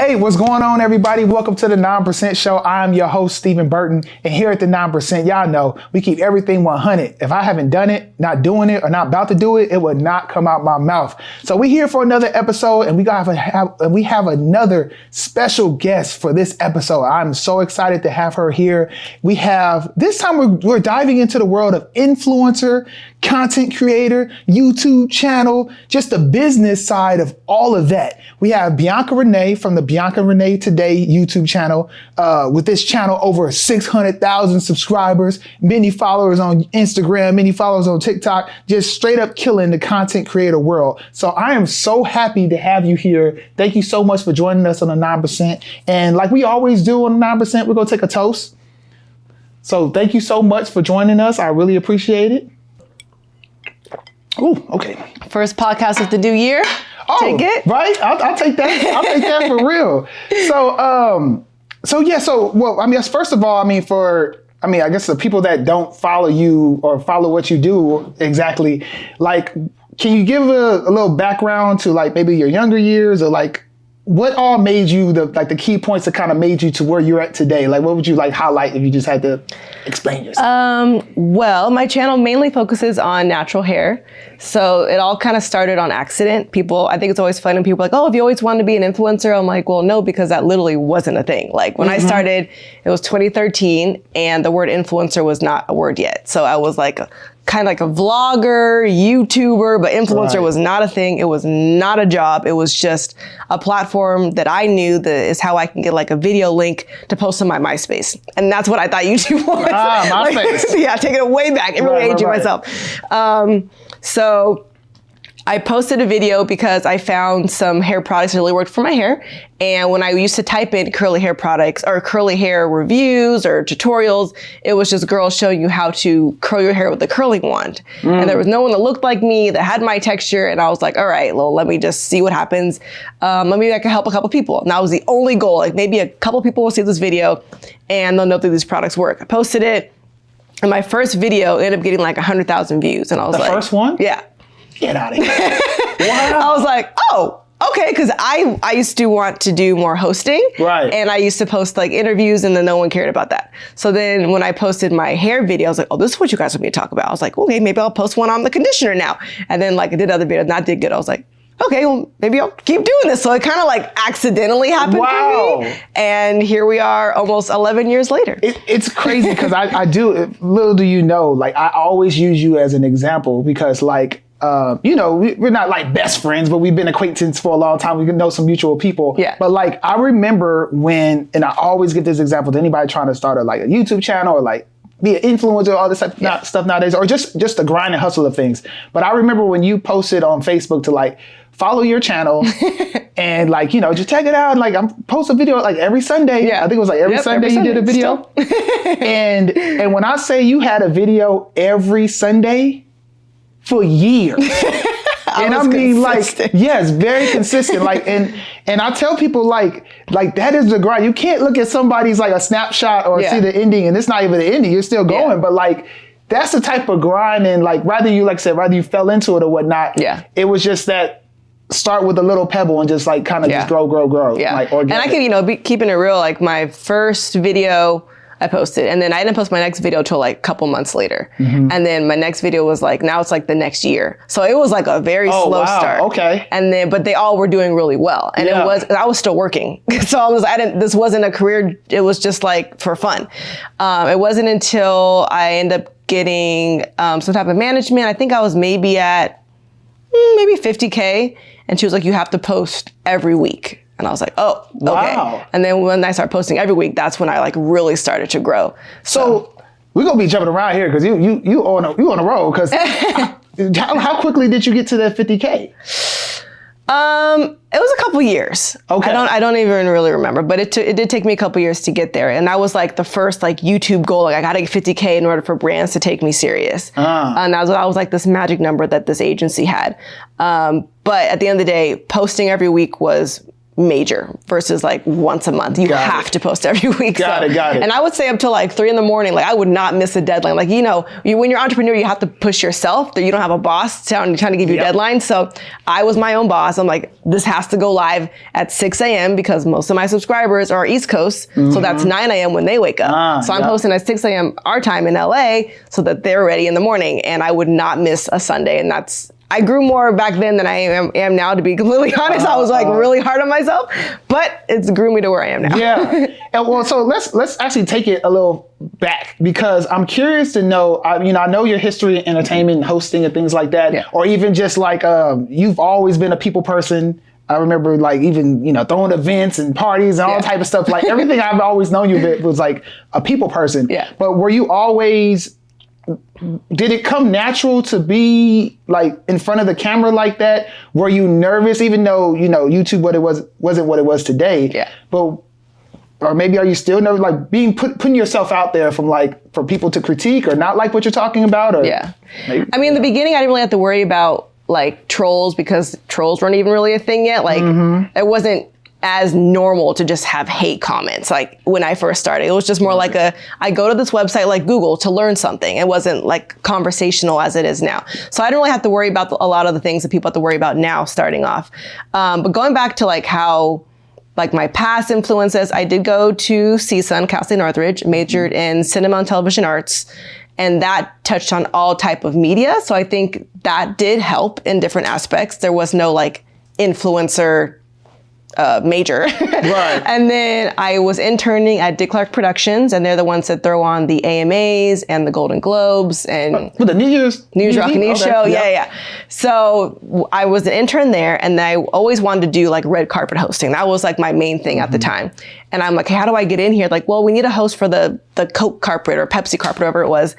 Hey, what's going on, everybody? Welcome to the 9% Show. I'm your host, Steven Burton. And here at the 9%, y'all know we keep everything 100. If I haven't done it, not doing it, or not about to do it, it would not come out my mouth. So we're here for another episode, and we have another special guest for this episode. I'm so excited to have her here. This time we're diving into the world of influencer, content creator, YouTube channel, just the business side of all of that. We have Bianca Renee from the Bianca Renee Today YouTube channel. With this channel, over 600,000 subscribers, many followers on Instagram, many followers on TikTok, just straight up killing the content creator world. So I am so happy to have you here. Thank you so much for joining us on the 9%. And like we always do on the 9%, we're gonna take a toast. So thank you so much for joining us. I really appreciate it. Oh, okay. First podcast of the new year. Oh, take it. Right? I'll take that. I'll take that for real. First of all, I guess the people that don't follow you or follow what you do exactly, like, can you give a little background to like maybe your younger years, or like what all made you the key points that kind of made you to where you're at today? Like, what would you like highlight if you just had to explain yourself? Well, my channel mainly focuses on natural hair. So it all kind of started on accident. I think it's always fun when people are like, oh, have you always wanted to be an influencer? I'm like, well, no, because that literally wasn't a thing. Like when I started, it was 2013 and the word influencer was not a word yet. So I was like kind of like a vlogger, YouTuber, but influencer was not a thing. It was not a job. It was just a platform that I knew that is how I can get like a video link to post on my MySpace. And that's what I thought YouTube was. MySpace. Yeah, taking it way back. It really aging myself. So I posted a video because I found some hair products that really worked for my hair. And when I used to type in curly hair products or curly hair reviews or tutorials, it was just girls showing you how to curl your hair with a curling wand. And there was no one that looked like me, that had my texture. And I was like, all right, well, let me just see what happens. Maybe I can help a couple people. And that was the only goal. Like maybe a couple people will see this video and they'll know that these products work. I posted it. And my first video ended up getting like 100,000 views. And I was like, the first one? Yeah. Get out of here. Wow. I was like, oh, okay. Cause I used to want to do more hosting. Right. And I used to post like interviews and then no one cared about that. So then when I posted my hair video, I was like, oh, this is what you guys want me to talk about. I was like, okay, maybe I'll post one on the conditioner now. And then like I did other videos, not did good. I was like, okay, well, maybe I'll keep doing this. So it kind of like accidentally happened for me. And here we are almost 11 years later. It's crazy because I do, little do you know, like I always use you as an example because like, we're not like best friends, but we've been acquaintances for a long time. We can know some mutual people. Yeah. But like, I remember and I always give this example to anybody trying to start a YouTube channel or like be an influencer, all this type of stuff nowadays, or just the grind and hustle of things. But I remember when you posted on Facebook to like, follow your channel and like, just check it out. And like I'm post a video like every Sunday. Yeah. I think it was like every Sunday you did a video. and when I say you had a video every Sunday for years. And I mean consistent. Like, yes, very consistent. Like, and I tell people like that is the grind. You can't look at somebody's like a snapshot or see the ending and it's not even the ending. You're still going, but like, that's the type of grind. And like, rather you fell into it or whatnot. Yeah. It was just that start with a little pebble and just like kind of just grow. Yeah. Like, and I can, be keeping it real. Like my first video I posted and then I didn't post my next video till like a couple months later. And then my next video was like, now it's like the next year. So it was like a very slow start. Okay. And then, but they all were doing really well. And I was still working. So this wasn't a career. It was just like for fun. It wasn't until I ended up getting some type of management. I think I was maybe at maybe 50K. And she was like, you have to post every week. And I was like, oh, okay. Wow. And then when I started posting every week, that's when I like really started to grow. So we're gonna be jumping around here because you on a roll. Because how quickly did you get to that 50K? It was a couple years. Okay. I don't even really remember, but it did take me a couple years to get there. And that was like the first like YouTube goal. Like I got to get 50K in order for brands to take me serious. And that was like this magic number that this agency had. But at the end of the day, posting every week was major versus like once a month. You have to post every week. Got it. And I would say up till like 3 a.m, like I would not miss a deadline. Like, when you're an entrepreneur, you have to push yourself. You don't have a boss trying to give you deadlines. So I was my own boss. I'm like, this has to go live at 6 a.m. because most of my subscribers are East Coast. So that's 9 a.m. when they wake up. So I'm posting at 6 a.m. our time in LA so that they're ready in the morning, and I would not miss a Sunday. And I grew more back then than I am now, to be completely honest. I was like really hard on myself, but it's grew me to where I am now. Yeah. And well, so let's actually take it a little back, because I'm curious to know, I know your history in entertainment, hosting and things like that, or even just like, you've always been a people person. I remember like even, throwing events and parties and all type of stuff. Like everything I've always known you with was like a people person. Yeah. But were you always, did it come natural to be like in front of the camera like that? Were you nervous, even though, YouTube wasn't what it was today? Yeah. But, or maybe are you still nervous, like putting yourself out there for people to critique or not like what you're talking about? Or maybe, I mean, in the beginning, I didn't really have to worry about like trolls, because trolls weren't even really a thing yet. Like it wasn't as normal to just have hate comments. Like when I first started, it was just more like I go to this website like Google to learn something. It wasn't like conversational as it is now. So I didn't really have to worry about a lot of the things that people have to worry about now starting off. But going back to like how, like my past influences, I did go to CSUN, Cal State Northridge, majored in cinema and television arts. And that touched on all type of media. So I think that did help in different aspects. There was no like influencer major. Right. And then I was interning at Dick Clark Productions, and they're the ones that throw on the AMAs and the Golden Globes and the New Year's Rock and News show. Yeah. So I was an intern there, and I always wanted to do like red carpet hosting. That was like my main thing at the time. And I'm like, hey, how do I get in here? Like, well, we need a host for the Coke carpet or Pepsi carpet, whatever it was.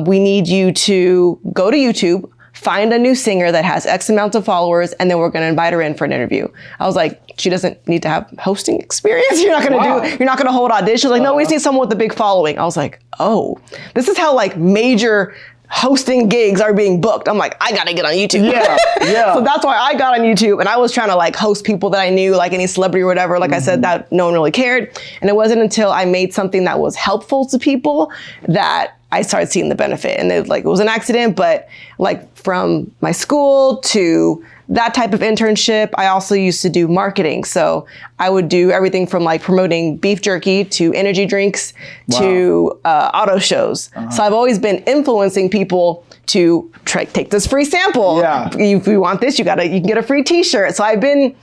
We need you to go to YouTube, find a new singer that has X amount of followers, and then we're going to invite her in for an interview. I was like, she doesn't need to have hosting experience. You're not going to hold auditions. Like, no, we just need someone with a big following. I was like, oh, this is how like major hosting gigs are being booked. I'm like, I got to get on YouTube. Yeah. So that's why I got on YouTube, and I was trying to like host people that I knew, like any celebrity or whatever. Like I said, that no one really cared. And it wasn't until I made something that was helpful to people that I started seeing the benefit. And it was an accident, but like from my school to that type of internship, I also used to do marketing. So I would do everything from like promoting beef jerky to energy drinks to auto shows. So I've always been influencing people to take this free sample. If you want this, you can get a free t-shirt. So I've been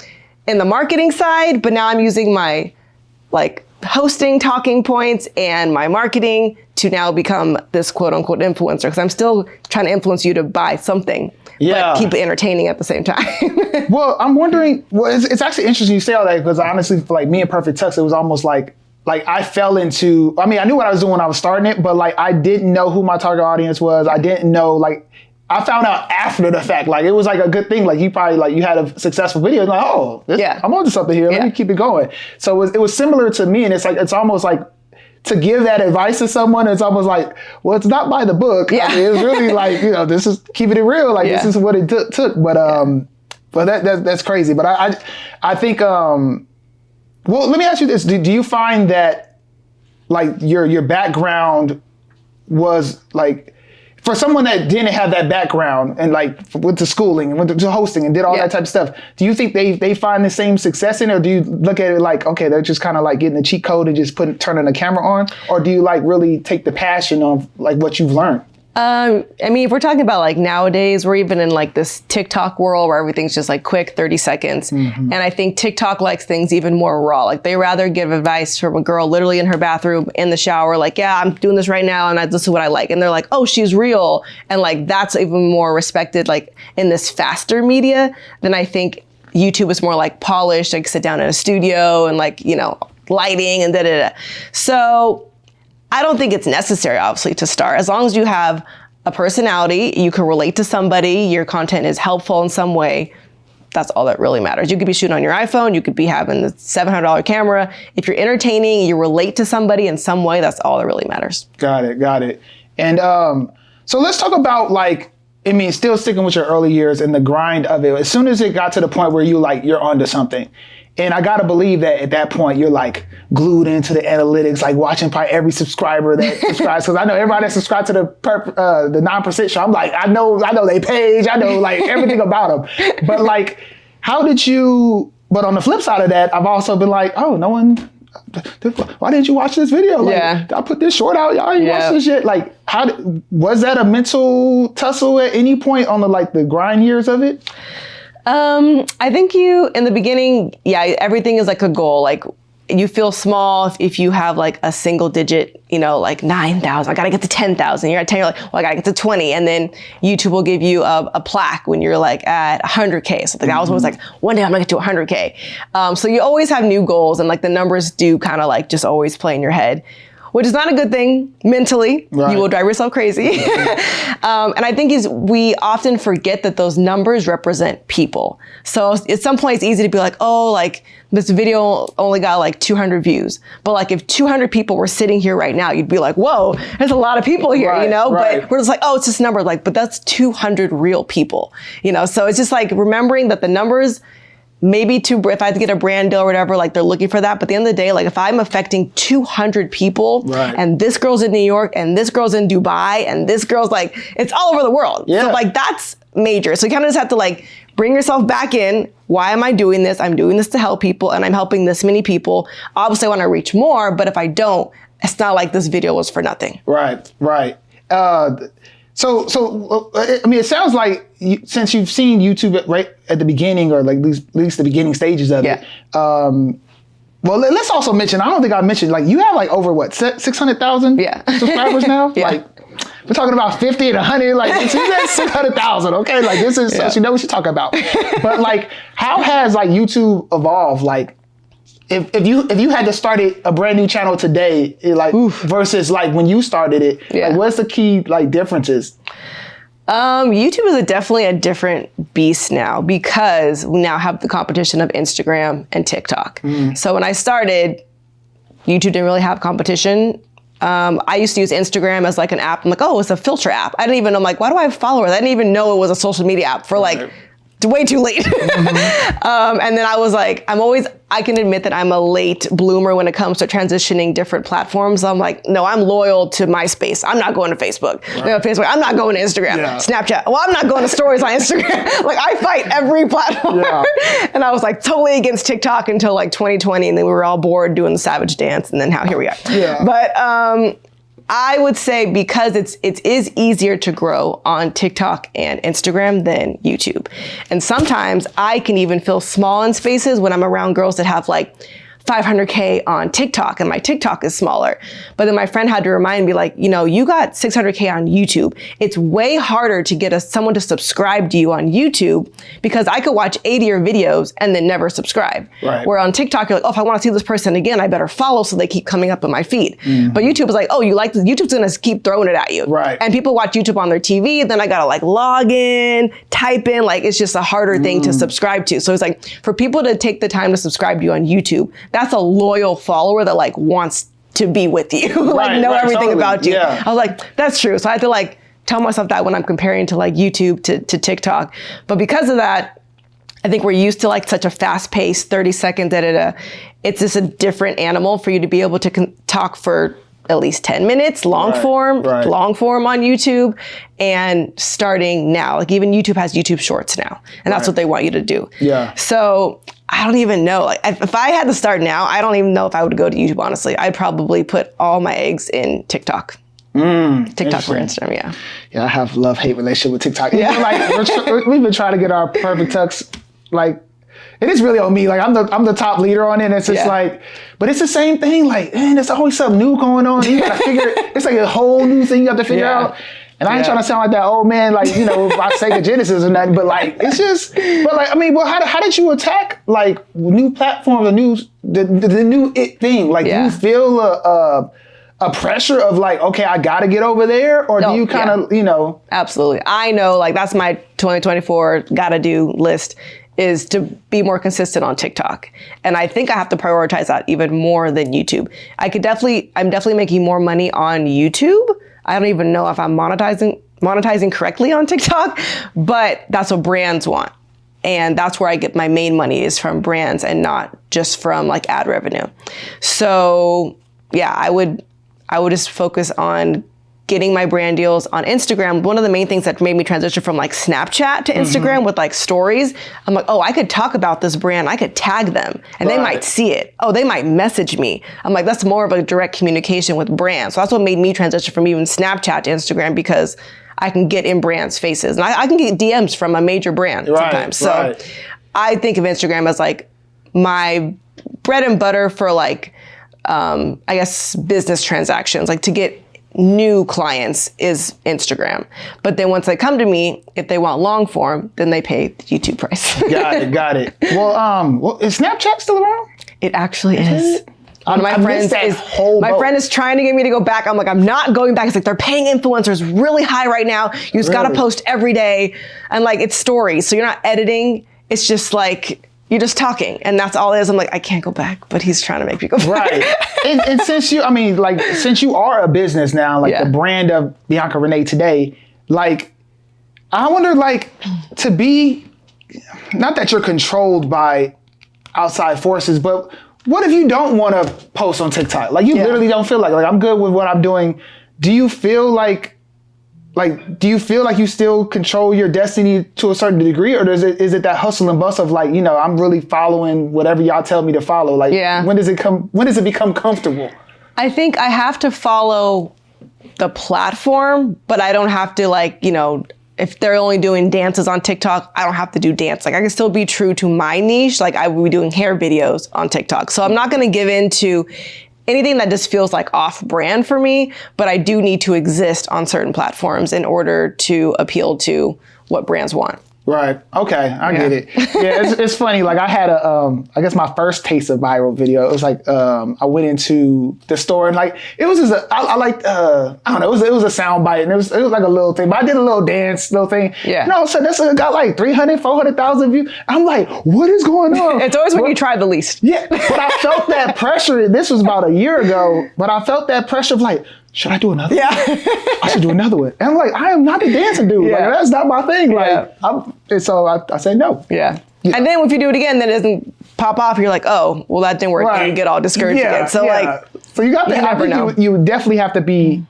in the marketing side, but now I'm using my like hosting talking points and my marketing to now become this quote unquote influencer, because I'm still trying to influence you to buy something, but keep it entertaining at the same time. Well, I'm wondering, it's actually interesting you say all that, because honestly, for like me and Perfect Tux, it was almost like I fell into, I mean, I knew what I was doing when I was starting it, but like I didn't know who my target audience was. I didn't know, like, I found out after the fact, like it was like a good thing. Like you probably like you had a successful video, and like, oh, I'm onto something here. Let me keep it going. So it was similar to me, and it's almost like to give that advice to someone. It's almost like, well, it's not by the book. I mean, it's really like, this is keeping it real. Like this is what it took. But that's crazy. But I think well, let me ask you this: do you find that like your background was like, for someone that didn't have that background and like went to schooling and went to hosting and did all that type of stuff, do you think they find the same success in it? Or do you look at it like, okay, they're just kind of like getting the cheat code and just turning the camera on? Or do you like really take the passion of like what you've learned? I mean, if we're talking about like nowadays, we're even in like this TikTok world where everything's just like quick, 30 seconds. And I think TikTok likes things even more raw. Like they rather give advice from a girl literally in her bathroom, in the shower, like, yeah, I'm doing this right now and this is what I like. And they're like, oh, she's real. And like, that's even more respected like in this faster media than I think YouTube is more like polished, like sit down in a studio and like, lighting and da-da-da. So I don't think it's necessary, obviously, to start. As long as you have a personality, you can relate to somebody, your content is helpful in some way, that's all that really matters. You could be shooting on your iPhone, you could be having the $700 camera. If you're entertaining, you relate to somebody in some way, that's all that really matters. Got it. And so let's talk about like, I mean, still sticking with your early years and the grind of it. As soon as it got to the point where you're onto something, And I gotta believe that at that point you're like glued into the analytics, like watching probably every subscriber that subscribes. Because I know everybody that subscribes to the 9% show. I'm like, I know they page, I know like everything about them. But like, how did you? But on the flip side of that, I've also been like, oh, no one. Why didn't you watch this video? Like, I put this short out. Y'all ain't watch this shit. Like, was that a mental tussle at any point on the grind years of it? I think in the beginning, everything is like a goal. Like you feel small if you have like a single digit, like 9,000, I gotta get to 10,000. You're at 10, you're like, well, I gotta get to 20. And then YouTube will give you a plaque when you're like at 100K. So I was always like, one day I'm gonna get to 100K. So you always have new goals, and like the numbers do kind of like just always play in your head, which is not a good thing mentally. Right. You will drive yourself crazy. And I think we often forget that those numbers represent people. So at some point it's easy to be like, oh, like this video only got like 200 views. But like if 200 people were sitting here right now, you'd be like, whoa, there's a lot of people here, Right. But we're just like, oh, it's just a number. Like, but that's 200 real people, So it's just like remembering that the numbers, maybe if I have to get a brand deal or whatever, like they're looking for that. But at the end of the day, like if I'm affecting 200 people and this girl's in New York and this girl's in Dubai and this girl's like, it's all over the world. Yeah. So like that's major. So you kind of just have to like bring yourself back in. Why am I doing this? I'm doing this to help people and I'm helping this many people. Obviously I want to reach more, but if I don't, it's not like this video was for nothing. Right. So I mean, it sounds like since you've seen YouTube right at the beginning, or like at least the beginning stages of it. Well, let's also mention. I don't think I mentioned like you have like over what 600,000 subscribers now. Like we're talking about 50 and 100. Like she's at 600,000. Okay, like this is so she knows what she's talking about. But like, how has like YouTube evolved? Like, if you had to start a brand new channel today, versus like when you started it, like what's the key like differences? YouTube is definitely a different beast now because we now have the competition of Instagram and TikTok. So when I started, YouTube didn't really have competition. I used to use Instagram as like an app. I'm like, oh, it's a filter app. I didn't even know, I'm like, why do I have followers? I didn't even know it was a social media app for like way too late. And then I was like, I can admit that I'm a late bloomer when it comes to transitioning different platforms. I'm like, no, I'm loyal to MySpace. I'm not going to Facebook. Facebook. I'm not going to Instagram. Snapchat. Well, I'm not going to stories on Instagram. Like I fight every platform. And I was like totally against TikTok until like 2020. And then we were all bored doing the savage dance. And then here we are. But, I would say because it is easier to grow on TikTok and Instagram than YouTube. And sometimes I can even feel small in spaces when I'm around girls that have like 500K on TikTok and my TikTok is smaller. But then my friend had to remind me like, you got 600K on YouTube. It's way harder to get someone to subscribe to you on YouTube because I could watch 80 of your videos and then never subscribe. Right. Where on TikTok, you're like, oh, if I want to see this person again, I better follow so they keep coming up in my feed. But YouTube is like, oh, you like this? YouTube's going to keep throwing it at you. Right. And people watch YouTube on their TV. Then I got to like log in, type in, like it's just a harder thing to subscribe to. So it's like for people to take the time to subscribe to you on YouTube, that's a loyal follower that like wants to be with you, like know everything about you. I was like, that's true. So I had to like tell myself that when I'm comparing to like YouTube to TikTok. But because of that, I think we're used to like such a fast paced 30-second it's just a different animal for you to be able to talk for at least 10 minutes, long form on YouTube, and starting now. Like even YouTube has YouTube Shorts now, and that's what they want you to do. So I don't even know. Like if I had to start now, I don't even know if I would go to YouTube, honestly. I'd probably put all my eggs in TikTok. TikTok or Instagram, I have love-hate relationship with TikTok. Like we've been trying to get our Perfect Tux, like, it is really on me. Like I'm the top leader on it. And it's just like, but it's the same thing. Like, man, there's always something new going on. You gotta figure it. It's like a whole new thing you have to figure out. And I ain't trying to sound like that old man, like, by Sega Genesis or nothing, but like, it's just, but like, I mean, well, how did you attack like new platforms, the new it thing? Like, do you feel a pressure of like, okay, I gotta get over there? Or do you kind of, Absolutely. I know, like, that's my 2024 gotta do list, is to be more consistent on TikTok. And I think I have to prioritize that even more than YouTube. I'm definitely making more money on YouTube. I don't even know if I'm monetizing correctly on TikTok, but that's what brands want. And that's where I get my main money, is from brands and not just from like ad revenue. So yeah, I would just focus on getting my brand deals on Instagram. One of the main things that made me transition from like Snapchat to Instagram with like stories, I'm like, oh, I could talk about this brand. I could tag them and they might see it. Oh, they might message me. I'm like, that's more of a direct communication with brands. So that's what made me transition from even Snapchat to Instagram, because I can get in brands' faces. And I can get DMs from a major brand sometimes. So I think of Instagram as like my bread and butter for like, I guess, business transactions. Like, to get new clients is Instagram. But then once they come to me, if they want long form, then they pay the YouTube price. Got it. Well, is Snapchat still around? It actually is. One of my friend is trying to get me to go back. I'm like, I'm not going back. It's like, they're paying influencers really high right now. You just got to post every day. And like, it's stories. So you're not editing. It's just like, you're just talking, and that's all it is. I'm like, I can't go back, but he's trying to make me go back. Right. And since you are a business now, like the brand of Bianca Renee today, like, I wonder, like, to be, not that you're controlled by outside forces, but what if you don't want to post on TikTok? Like, you literally don't feel like I'm good with what I'm doing. Do you feel like you still control your destiny to a certain degree, or is it that hustle and bustle of like, I'm really following whatever y'all tell me to follow? Like, when does it become comfortable? I think I have to follow the platform, but I don't have to, like, if they're only doing dances on TikTok, I don't have to do dance. Like, I can still be true to my niche. Like, I will be doing hair videos on TikTok. So I'm not going to give in to anything that just feels like off-brand for me, but I do need to exist on certain platforms in order to appeal to what brands want. Right. Okay. I get it. Yeah. It's funny. Like, I had I guess my first taste of viral video. It was like, I went into the store and like, it was just I liked, I don't know, it was a sound bite, and it was like a little thing, but I did a little dance, little thing. Yeah. So this got like 300, 400,000 views. I'm like, what is going on? It's always when you try the least. Yeah. But I felt that pressure. This was about a year ago, but I felt that pressure of like, should I do another one? I should do another one. And I'm like, I am not the dancing dude. Like, that's not my thing. Like, so I say no. Yeah. And then if you do it again, then it doesn't pop off. You're like, oh, well, that didn't work. And you get all discouraged again. So so you got to, I think you definitely have to be,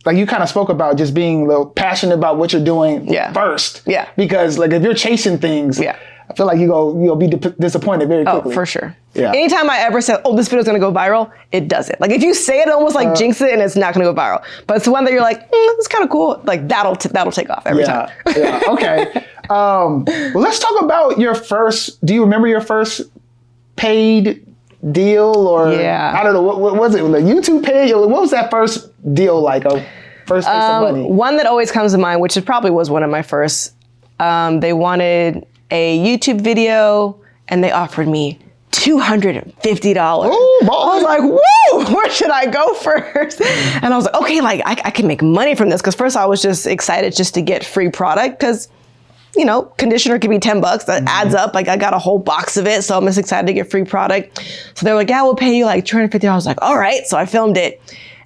like, you kind of spoke about just being a little passionate about what you're doing first. Yeah. Because like, if you're chasing things, I feel like you'll be disappointed very quickly. Oh, for sure. Yeah. Anytime I ever said, oh, this video's gonna go viral, it doesn't. Like, if you say it, almost like jinx it, and it's not gonna go viral. But it's the one that you're like, it's kind of cool. Like, that'll take off every time. Yeah. Okay. Well, let's talk about your first. Do you remember your first paid deal, or I don't know, what was it? Like, YouTube paid? What was that first deal like? First piece of money. One that always comes to mind, which probably was one of my first. They wanted a YouTube video, and they offered me $250. Ooh, I was like, whoa, where should I go first? And I was like, okay, like, I can make money from this. Because first I was just excited just to get free product, because, conditioner could be $10. That adds up. Like, I got a whole box of it. So I'm just excited to get free product. So they were like, yeah, we'll pay you like $250. I was like, all right. So I filmed it.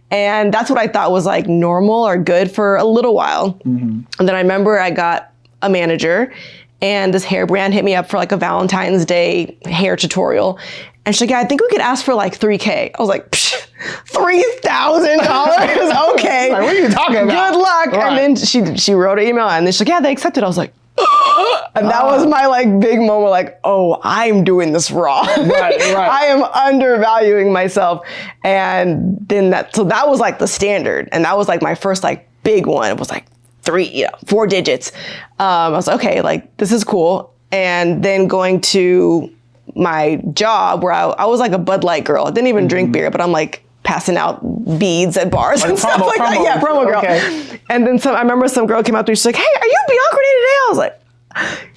And that's what I thought was like normal or good for a little while. And then I remember I got a manager, and this hair brand hit me up for like a Valentine's Day hair tutorial. And she's like, yeah, I think we could ask for like $3,000. I was like, $3,000? Okay. Like, what are you talking about? Good luck. Right. And then she wrote an email, and then she's like, yeah, they accepted. I was like, and that was my like big moment, like, oh, I'm doing this wrong. Right. I am undervaluing myself. And then that was like the standard. And that was like my first like big one. It was like 4 digits. I was like, okay, like, this is cool. And then going to my job where I was like a Bud Light girl. I didn't even drink beer, but I'm like passing out beads at bars and stuff like that. Yeah, promo girl. Okay. And then I remember some girl came up to me, she's like, hey, are you Bianca Renee today? I was like,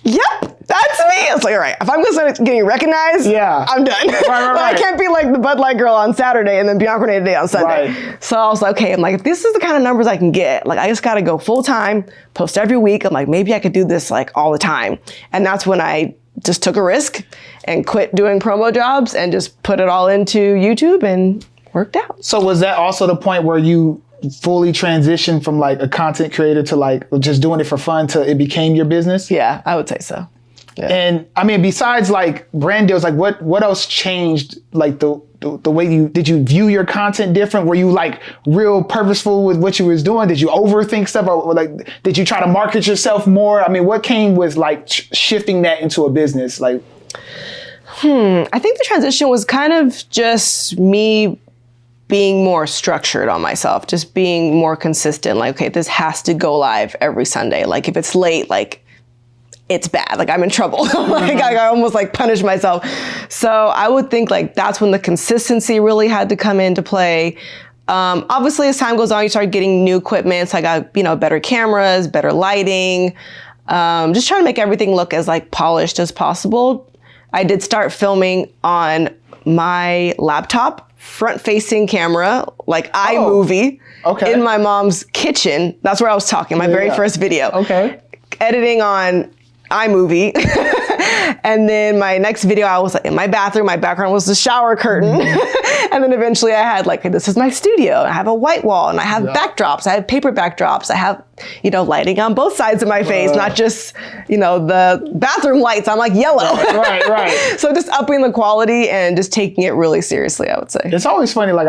yep, that's me. I was like, all right, if I'm gonna start getting recognized, I'm done. Right. I can't be like the Bud Light girl on Saturday and then Bianca Renee today on Sunday. Right. So I was like, okay, I'm like, if this is the kind of numbers I can get, like, I just gotta go full time, post every week. I'm like, maybe I could do this like all the time. And that's when I just took a risk and quit doing promo jobs and just put it all into YouTube, and worked out. So was that also the point where you fully transitioned from like a content creator to like just doing it for fun to it became your business? Yeah, I would say so. And I mean, besides like brand deals, like what else changed? Like the way did you view your content different? Were you like real purposeful with what you was doing? Did you overthink stuff? Or like, did you try to market yourself more? I mean, what came with like shifting that into a business? Like, I think the transition was kind of just me being more structured on myself, just being more consistent. Like, okay, this has to go live every Sunday. Like if it's late, like it's bad. Like I'm in trouble. Like I almost like punish myself. So I would think like that's when the consistency really had to come into play. Obviously as time goes on, you start getting new equipment. So I got, better cameras, better lighting, just trying to make everything look as like polished as possible. I did start filming on my laptop, front-facing camera, like iMovie, in my mom's kitchen. That's where I was talking, my very first video. Okay. Editing on iMovie. And then my next video, I was in my bathroom. My background was the shower curtain. And then eventually I had like, this is my studio. I have a white wall and I have backdrops. I have paper backdrops. I have, lighting on both sides of my face, not just, the bathroom lights. I'm like yellow. Right. So just upping the quality and just taking it really seriously, I would say. It's always funny. Like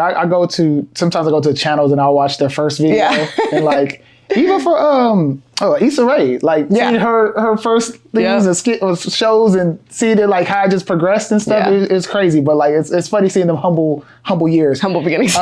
sometimes I go to channels and I'll watch their first video and like, even for Issa Rae, like seeing her first things and shows and seeing it like how it just progressed and stuff, it's crazy. But like it's funny seeing them humble years, humble beginnings.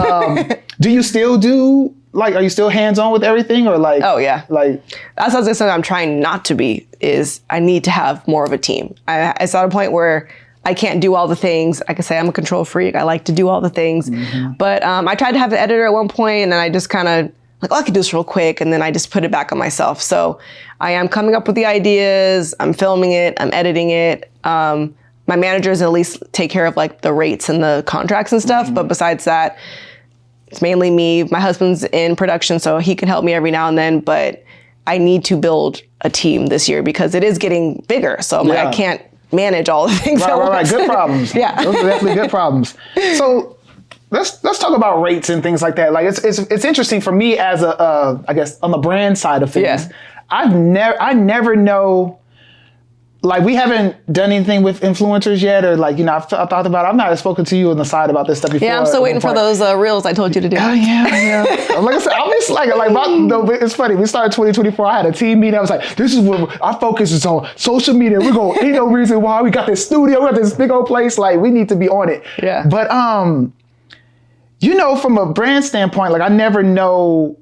Do you still do like? Are you still hands on with everything or like? Oh yeah, like that's something I'm trying not to be. Is I need to have more of a team. It's at a point where I can't do all the things. I can say I'm a control freak. I like to do all the things, but I tried to have an editor at one point, and then I just kind of. Like, I could do this real quick, and then I just put it back on myself. So I am coming up with the ideas, I'm filming it, I'm editing it. My managers at least take care of like the rates and the contracts and stuff. But besides that, it's mainly me. My husband's in production, so he can help me every now and then. But I need to build a team this year because it is getting bigger. So I'm like, I can't manage all the things. Right. Good problems. Yeah. Those are definitely good problems. So Let's talk about rates and things like that. Like it's interesting for me as I guess on the brand side of things. Yeah. I never know. Like we haven't done anything with influencers yet, or like I've thought about. I've not spoken to you on the side about this stuff before. Yeah, I'm still waiting for those reels I told you to do. Oh yeah. Like I said, I'm just like it's funny. We started 2024. I had a team meeting. I was like, this is what our focus is on social media. We're going. Ain't no reason why we got this studio. We got this big old place. Like we need to be on it. Yeah. But from a brand standpoint, like I never know,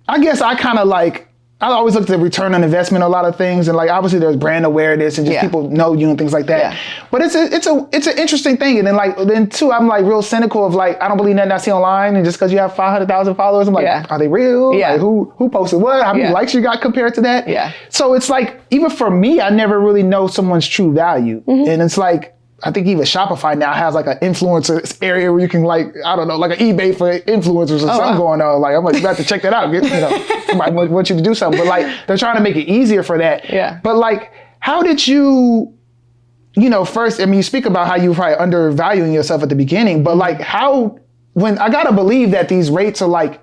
I guess I kind of like, I always look at the return on investment, a lot of things. And like, obviously there's brand awareness and just people know you and things like that. Yeah. But it's an interesting thing. And then too, I'm like real cynical of like, I don't believe nothing I see online. And just cause you have 500,000 followers, I'm like, are they real? Yeah. Like who posted what? How many likes you got compared to that? Yeah. So it's like, even for me, I never really know someone's true value. And it's like, I think even Shopify now has like an influencer area where you can like, I don't know, like an eBay for influencers or something going on. Like, I'm like, you have to check that out. Somebody want you to do something. But like, they're trying to make it easier for that. Yeah. But like, how did you, first, I mean, you speak about how you were probably undervaluing yourself at the beginning, but like when I gotta believe that these rates are like,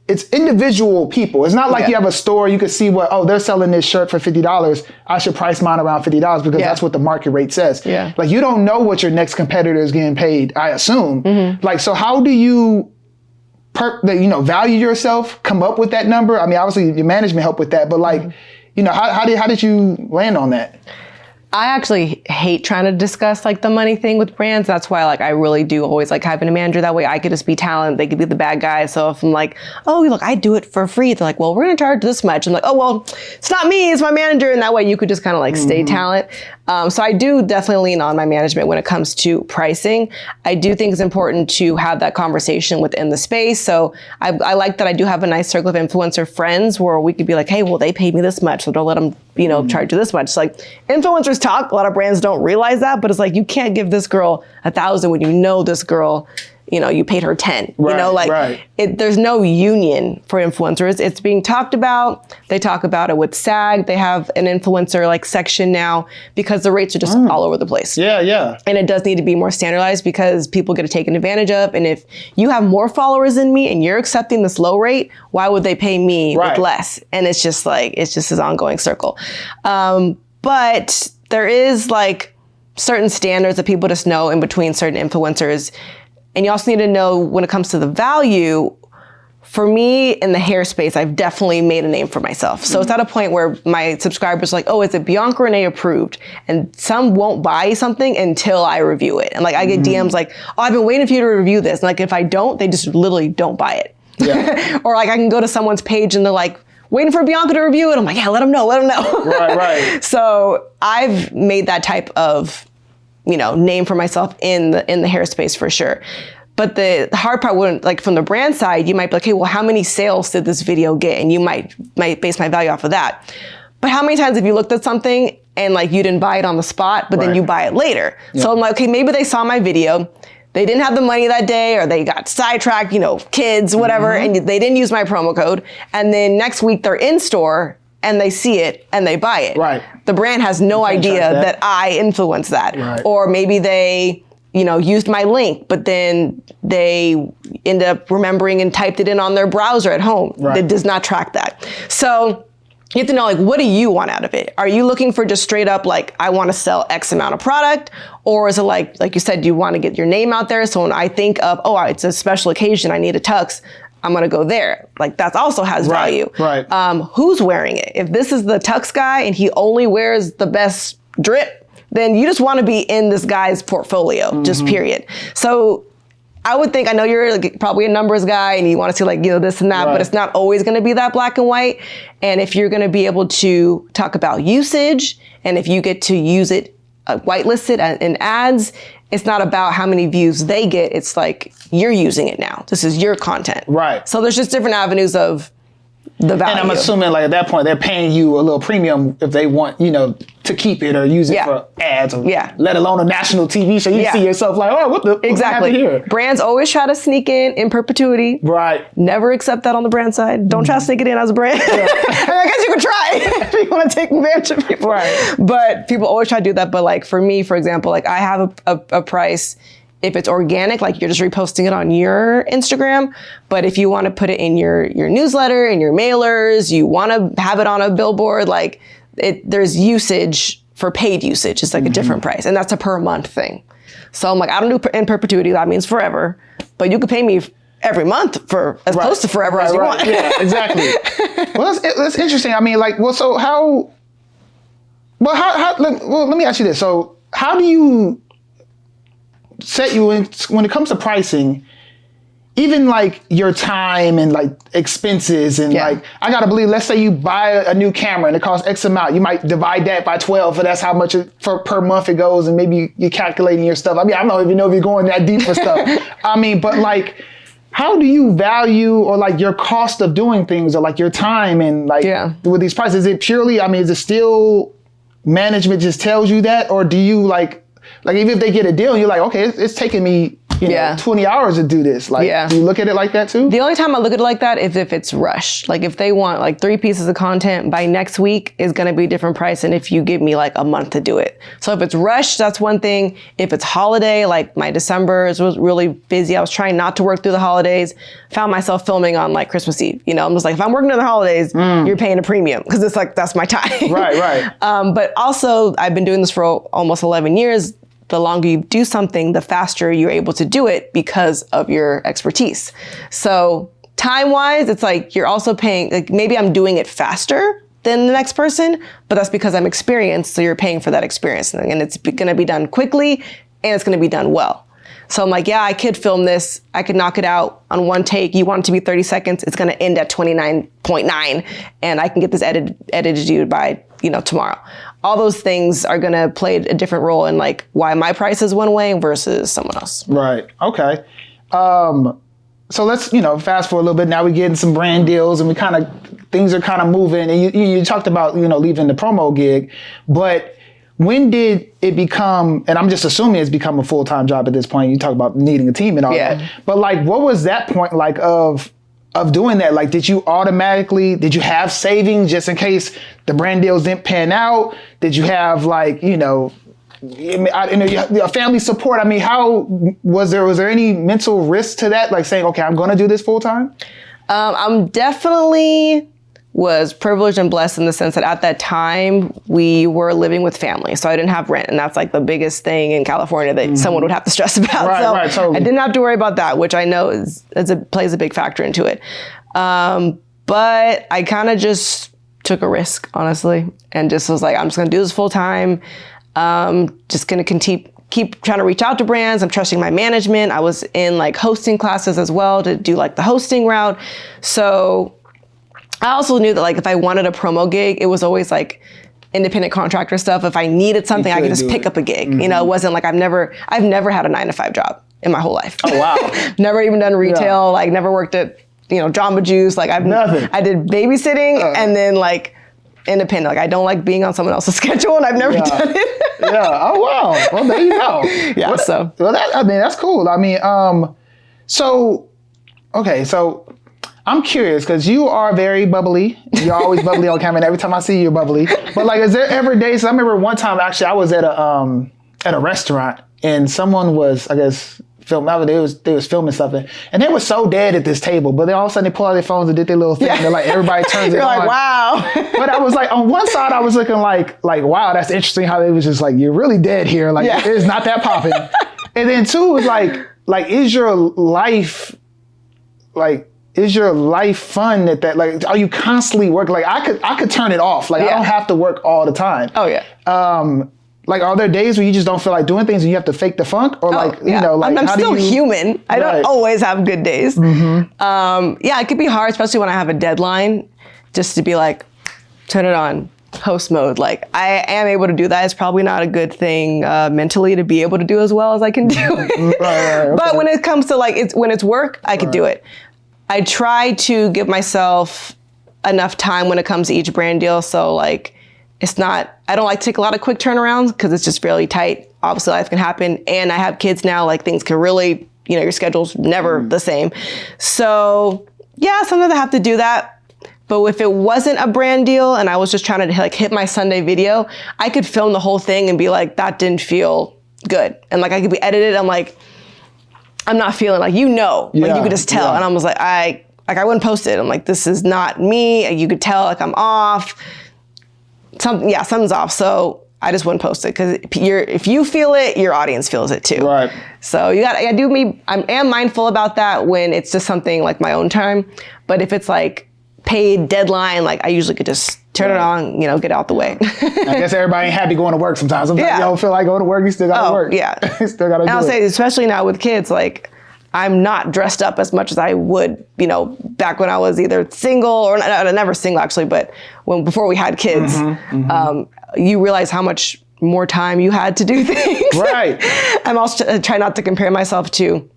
it's individual people. It's not like you have a store, you can see they're selling this shirt for $50. I should price mine around $50 because that's what the market rate says. Yeah. Like you don't know what your next competitor is getting paid, I assume. Like, so how do you value yourself, come up with that number? I mean, obviously your management helped with that, but like, how did you land on that? I actually hate trying to discuss like the money thing with brands. That's why like I really do always like having a manager. That way I could just be talent. They could be the bad guy. So if I'm like, oh, look, I do it for free. They're like, well, we're going to charge this much. I'm like, oh, well, it's not me. It's my manager. And that way you could just kind of like stay talent. So I do definitely lean on my management when it comes to pricing. I do think it's important to have that conversation within the space. So I like that I do have a nice circle of influencer friends where we could be like, hey, well, they paid me this much, so don't let them, charge you this much. It's like influencers talk. A lot of brands don't realize that, but it's like, you can't give this girl $1,000 when this girl, you paid her 10, there's no union for influencers. It's being talked about. They talk about it with SAG. They have an influencer like section now because the rates are just all over the place. Yeah. And it does need to be more standardized because people get taken advantage of. And if you have more followers than me and you're accepting this low rate, why would they pay me with less? And it's just this ongoing circle. But there is like certain standards that people just know in between certain influencers. And you also need to know when it comes to the value. For me, in the hair space, I've definitely made a name for myself. So it's at a point where my subscribers are like, oh, is it Bianca Renee approved? And some won't buy something until I review it. And like I get DMs like, oh, I've been waiting for you to review this. And like if I don't, they just literally don't buy it. Yeah. Or like I can go to someone's page and they're like, waiting for Bianca to review it. I'm like, yeah, let them know. Right. So I've made that type of, name for myself in the hair space for sure. But the hard part wouldn't, like from the brand side, you might be like, okay, well, how many sales did this video get? And you might base my value off of that. But how many times have you looked at something and like you didn't buy it on the spot, but then you buy it later? Yeah. So I'm like, okay, maybe they saw my video. They didn't have the money that day, or they got sidetracked, kids, whatever, and they didn't use my promo code. And then next week they're in store and they see it and they buy it. Right. The brand has no idea that I influenced that. Right. Or maybe they used my link, but then they ended up remembering and typed it in on their browser at home. Right. That does not track that. So you have to know, like, what do you want out of it? Are you looking for just straight up, like, I want to sell X amount of product? Or is it like you said, you want to get your name out there? So when I think of, oh, it's a special occasion, I need a tux, I'm going to go there. Like that also has value. Right. Who's wearing it? If this is the tux guy and he only wears the best drip, then you just want to be in this guy's portfolio, just period. So I would think, I know you're like probably a numbers guy and you want to see like, this and that, but it's not always going to be that black and white. And if you're going to be able to talk about usage, and if you get to use it whitelisted in ads, it's not about how many views they get. It's like, you're using it now. This is your content. Right. So there's just different avenues of the value. And I'm assuming like at that point, they're paying you a little premium if they want, to keep it or use it for ads, or let alone a national TV show. You see yourself like, oh, what exactly here? Brands always try to sneak in perpetuity. Right. Never accept that on the brand side. Don't try to sneak it in as a brand. Yeah. I guess you could try if you want to take advantage of people. Right. But people always try to do that. But like for me, for example, like I have a price if it's organic, like you're just reposting it on your Instagram. But if you want to put it in your newsletter, in your mailers, you want to have it on a billboard, like there's usage for paid usage. It's like a different price. And that's a per month thing. So I'm like, I don't do in perpetuity. That means forever. But you could pay me every month for as close to forever as you want. Yeah, exactly. Well, that's interesting. I mean, like, well, so let me ask you this. So how do you set you in when it comes to pricing, even like your time and like expenses and like, I gotta believe, let's say you buy a new camera and it costs X amount, you might divide that by 12 and that's how much per month it goes, and maybe you're calculating your stuff. I mean, I don't even know if you're going that deep for stuff. I mean, but like, how do you value or like your cost of doing things or like your time and like with these prices? Is it purely, I mean, is it still management just tells you that, or do you like even if they get a deal, you're like, okay, it's taking me 20 hours to do this. Like, do you look at it like that too? The only time I look at it like that is if it's rushed. Like if they want like 3 pieces of content by next week is going to be a different price than if you give me like a month to do it. So if it's rushed, that's one thing. If it's holiday, like my December was really busy. I was trying not to work through the holidays. Found myself filming on like Christmas Eve. I'm just like, if I'm working through the holidays, you're paying a premium because it's like, that's my time. Right. But also I've been doing this for almost 11 years. The longer you do something, the faster you're able to do it because of your expertise. So time-wise, it's like you're also paying, like maybe I'm doing it faster than the next person, but that's because I'm experienced, so you're paying for that experience. And it's gonna be done quickly and it's gonna be done well. So I'm like, yeah, I could film this. I could knock it out on one take. You want it to be 30 seconds. It's gonna end at 29.9 and I can get this edited to you by tomorrow. All those things are gonna play a different role in like why my price is one way versus someone else. Right, okay. So let's, fast forward a little bit. Now we're getting some brand deals and things are kind of moving. And you talked about, leaving the promo gig, but when did it become, and I'm just assuming it's become a full-time job at this point. You talk about needing a team and all that, but like, what was that point like of doing that? Like, did you have savings just in case the brand deals didn't pan out? Did you have like, family support? I mean, how was there any mental risk to that? Like saying, okay, I'm going to do this full time? I'm definitely was privileged and blessed in the sense that at that time we were living with family. So I didn't have rent. And that's like the biggest thing in California that someone would have to stress about. Right, totally. I didn't have to worry about that, which I know plays a big factor into it. But I kind of just took a risk, honestly, and just was like, I'm just going to do this full time. Just going to keep trying to reach out to brands. I'm trusting my management. I was in like hosting classes as well to do like the hosting route. So I also knew that like if I wanted a promo gig, it was always like independent contractor stuff. If I needed something, I could just pick up a gig. You know, it wasn't like I've never had a 9-to-5 job in my whole life. Oh, wow. Never even done retail, like never worked at, Jamba Juice. Like Nothing. I did babysitting and then like independent. Like I don't like being on someone else's schedule and I've never done it. Yeah. Oh, wow. Well, there you go. Yeah. Well, that's cool. I mean, so I'm curious because you are very bubbly. You're always bubbly on camera, and every time I see you, you're bubbly. But like, is there ever days? I remember one time actually, I was at a restaurant, and someone was, I guess, filming. They was filming something, and they were so dead at this table. But then all of a sudden, they pulled out their phones and did their little thing. Yeah. They're like, everybody turns it on. You're like, wow. But I was like, on one side, I was looking like, wow, that's interesting. How they was just like, you're really dead here. Like, it's not that popping. And then two was like, is your life fun at like, are you constantly working? Like I could turn it off. Like I don't have to work all the time. Oh yeah. Like are there days where you just don't feel like doing things and you have to fake the funk? Or like, like I'm still human. I don't always have good days. Mm-hmm. It could be hard, especially when I have a deadline, just to be like, turn it on, host mode. Like I am able to do that. It's probably not a good thing mentally to be able to do as well as I can do it. Right, okay. But when it comes to like, when it's work, I could do it. I try to give myself enough time when it comes to each brand deal. So like, I don't like to take a lot of quick turnarounds because it's just fairly tight. Obviously life can happen. And I have kids now, like things can really, your schedule's never the same. So yeah, sometimes I have to do that. But if it wasn't a brand deal and I was just trying to like hit my Sunday video, I could film the whole thing and be like, that didn't feel good. And like, I could be edited. I'm like, I'm not feeling like, like you could just tell. And I was like, I wouldn't post it. I'm like, this is not me. You could tell like I'm off. Something's off. So I just wouldn't post it because if you feel it, your audience feels it too. Right. So I am mindful about that when it's just something like my own time. But if it's like paid deadline, like I usually could just turn it on, get out the way. I guess everybody ain't happy going to work sometimes. Sometimes you don't feel like going to work, you still got to work. Yeah. You still got to do it. I'll say, especially now with kids, like I'm not dressed up as much as I would, back when I was either single or never single actually, but before we had kids, you realize how much more time you had to do things. Right. I'm also trying not to compare myself to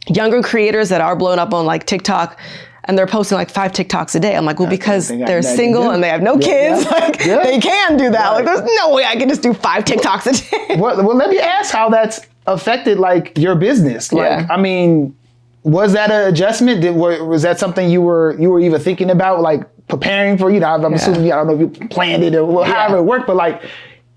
younger creators that are blown up on like TikTok. And they're posting like 5 TikToks a day. I'm like, well, because they're single and they have no kids, they can do that. Right. Like, there's no way I can just do 5 TikToks a day. Well, let me ask how that's affected like your business. Like, I mean, was that an adjustment? Was that something you were even thinking about, like preparing for? I'm assuming, I don't know if you planned it or however it worked, but like,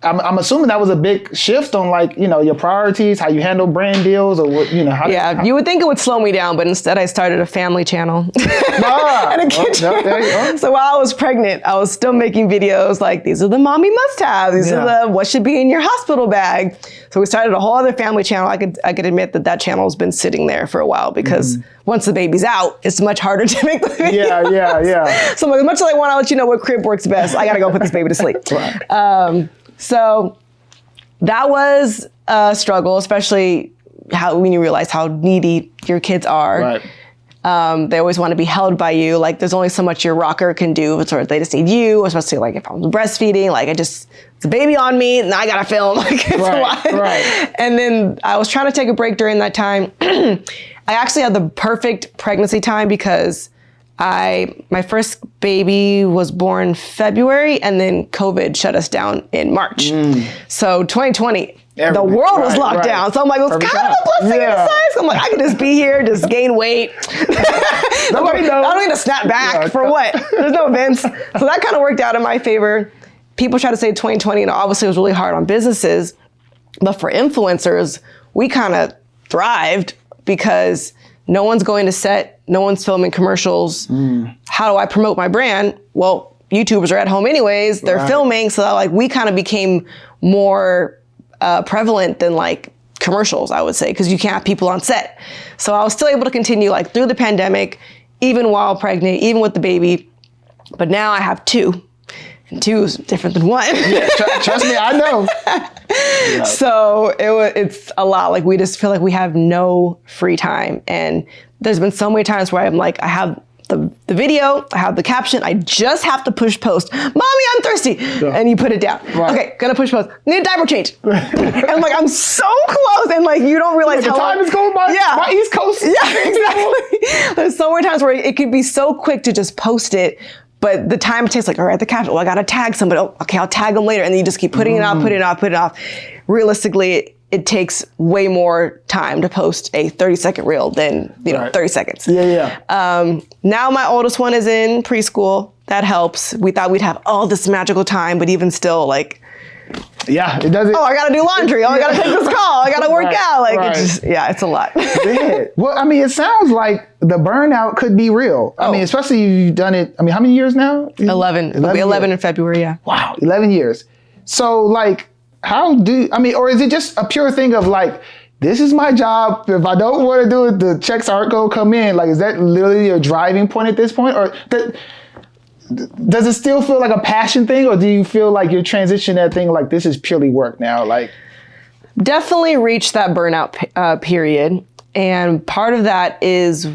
I'm assuming that was a big shift on like, your priorities, how you handle brand deals or what, how you would think it would slow me down, but instead I started a family channel. And a kid channel. So while I was pregnant, I was still making videos like, these are the mommy must-haves. These are the what should be in your hospital bag. So we started a whole other family channel. I could admit that channel has been sitting there for a while because once the baby's out, it's much harder to make the videos. Yeah. So as much as I want to let you know what crib works best, I got to go put this baby to sleep. Right. So that was a struggle, especially when you realize how needy your kids are. Right. They always want to be held by you. Like there's only so much your rocker can do. Or they just need you, especially like if I'm breastfeeding, like it's a baby on me and I got to film. Like it's a lot. Right. And then I was trying to take a break during that time. I actually had the perfect pregnancy time because my first baby was born February and then COVID shut us down in March. So 2020, the world was locked down. So I'm like, it was kind of a blessing in disguise. I'm like, I could just be here, just gain weight. Nobody knows. I don't need to snap back for what? There's no events. So that kind of worked out in my favor. People try to say 2020, obviously it was really hard on businesses, but for influencers, we kind of thrived because no one's going to set, no one's filming commercials. how do I promote my brand? Well, YouTubers are at home anyways, they're filming. So like we kind of became more prevalent than like commercials, I would say, because you can't have people on set. So I was still able to continue like through the pandemic, even while pregnant, even with the baby. But now I have 2. And 2 is different than 1. Yeah, trust me, I know. Yeah. So it's a lot. Like we just feel like we have no free time. And there's been so many times where I'm like, I have the video, I have the caption, I just have to push post. Mommy, I'm thirsty. Yeah. And you put it down. Right. Okay, gonna push post. Need a diaper change. And like, I'm so close. And like, you don't realize how the time is going by. Yeah. My East Coast. Yeah, exactly. There's so many times where it could be so quick to just post it. But the time it takes, like, all right, the caption, well, I gotta tag somebody. Oh, okay, I'll tag them later. And then you just keep putting it off, putting it off, putting it off. Realistically, it takes way more time to post a 30-second reel than, 30 seconds. Yeah. Now my oldest one is in preschool. That helps. We thought we'd have all this magical time, but even still, like, yeah, it doesn't. Oh, I gotta do laundry. Oh, I gotta take this call. I gotta work out. Like, it's a lot. Yeah. Well, I mean, it sounds like the burnout could be real. I mean, especially you've done it. I mean, how many years now? 11. It'll be 11 in February. Yeah. Wow, 11 years. So, like, or is it just a pure thing of like, this is my job. If I don't want to do it, the checks aren't gonna come in. Like, is that literally your driving point at this point, or does it still feel like a passion thing, or do you feel like you're transitioning that thing like this is purely work now? Like, definitely reached that burnout period, and part of that is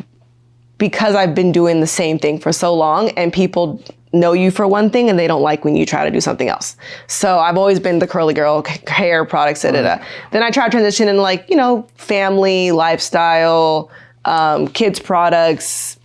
because I've been doing the same thing for so long, and people know you for one thing and they don't like when you try to do something else. So I've always been the curly girl, hair products, Then I tried to transition in like, family, lifestyle, kids products,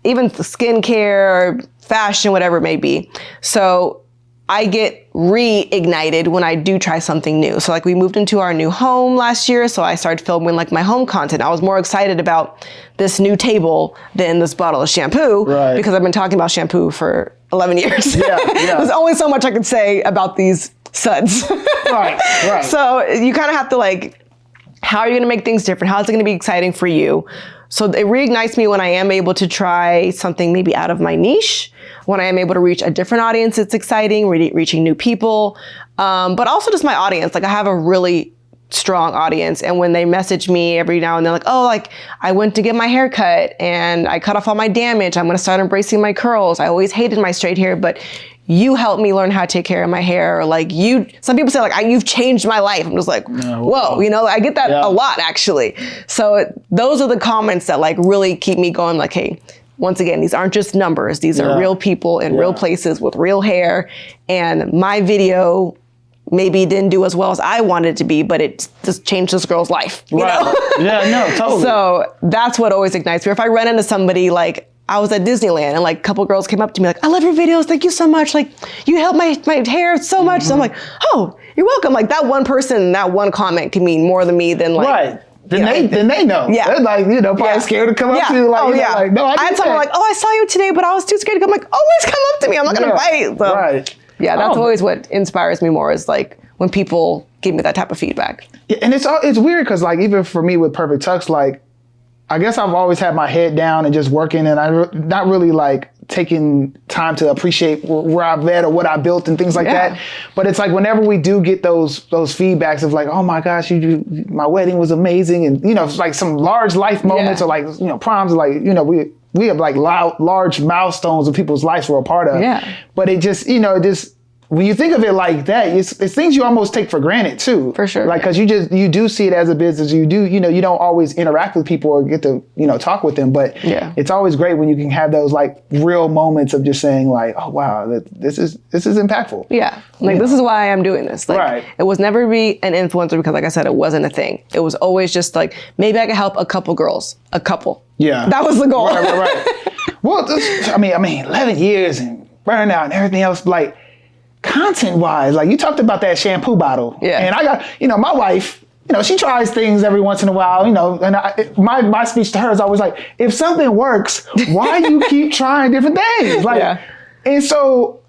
even skincare, fashion, whatever it may be. So I get reignited when I do try something new. So like we moved into our new home last year. So I started filming like my home content. I was more excited about this new table than this bottle of shampoo because I've been talking about shampoo for 11 years. Yeah. There's only so much I can say about these suds. Right. So you kind of have to like, how are you going to make things different? How is it going to be exciting for you? So it reignites me when I am able to try something maybe out of my niche, when I am able to reach a different audience. It's exciting, reaching new people, but also just my audience. Like I have a really strong audience, and when they message me every now and then, like, oh, like I went to get my hair cut and I cut off all my damage. I'm going to start embracing my curls. I always hated my straight hair, but you helped me learn how to take care of my hair. Or like some people say like, you've changed my life. I'm just like, whoa, I get that a lot actually. So those are the comments that like really keep me going like, hey, once again, these aren't just numbers. These are real people in real places with real hair. And my video maybe didn't do as well as I wanted it to be, but it just changed this girl's life. You know? Yeah, no, totally. So that's what always ignites me. Or if I run into somebody like, I was at Disneyland and like a couple girls came up to me like, I love your videos. Thank you so much. Like you helped my hair so much. So I'm like, oh, you're welcome. Like that one person, that one comment can mean more to me than like. Then they know. Yeah. They're like, probably scared to come up to you. Like, like, no, I had someone like, oh, I saw you today, but I was too scared to come. I'm like, always come up to me. I'm not going to bite. So, yeah, that's always what inspires me more is like when people give me that type of feedback. Yeah, and it's weird because like even for me with Perfect Tux, like I guess I've always had my head down and just working, and I'm not really like taking time to appreciate where I've at or what I built and things like that. But it's like whenever we do get those feedbacks of like, oh my gosh, my wedding was amazing, and like some large life moments or like proms, or like we have like large milestones of people's lives we're a part of. Yeah. But it just when you think of it like that, it's things you almost take for granted too. For sure. Like, cause you do see it as a business. You do, you don't always interact with people or get to, talk with them, but it's always great when you can have those like real moments of just saying like, oh wow, this is impactful. Yeah. Like this is why I'm doing this. Like it was never be an influencer because like I said, it wasn't a thing. It was always just like, maybe I could help a couple girls, a couple. Yeah. That was the goal. Right. Well, I mean, 11 years and burnout and everything else, like, content-wise, like you talked about that shampoo bottle. Yeah. And I got, my wife, she tries things every once in a while, and my speech to her is always like, if something works, why you keep trying different things? Like, and so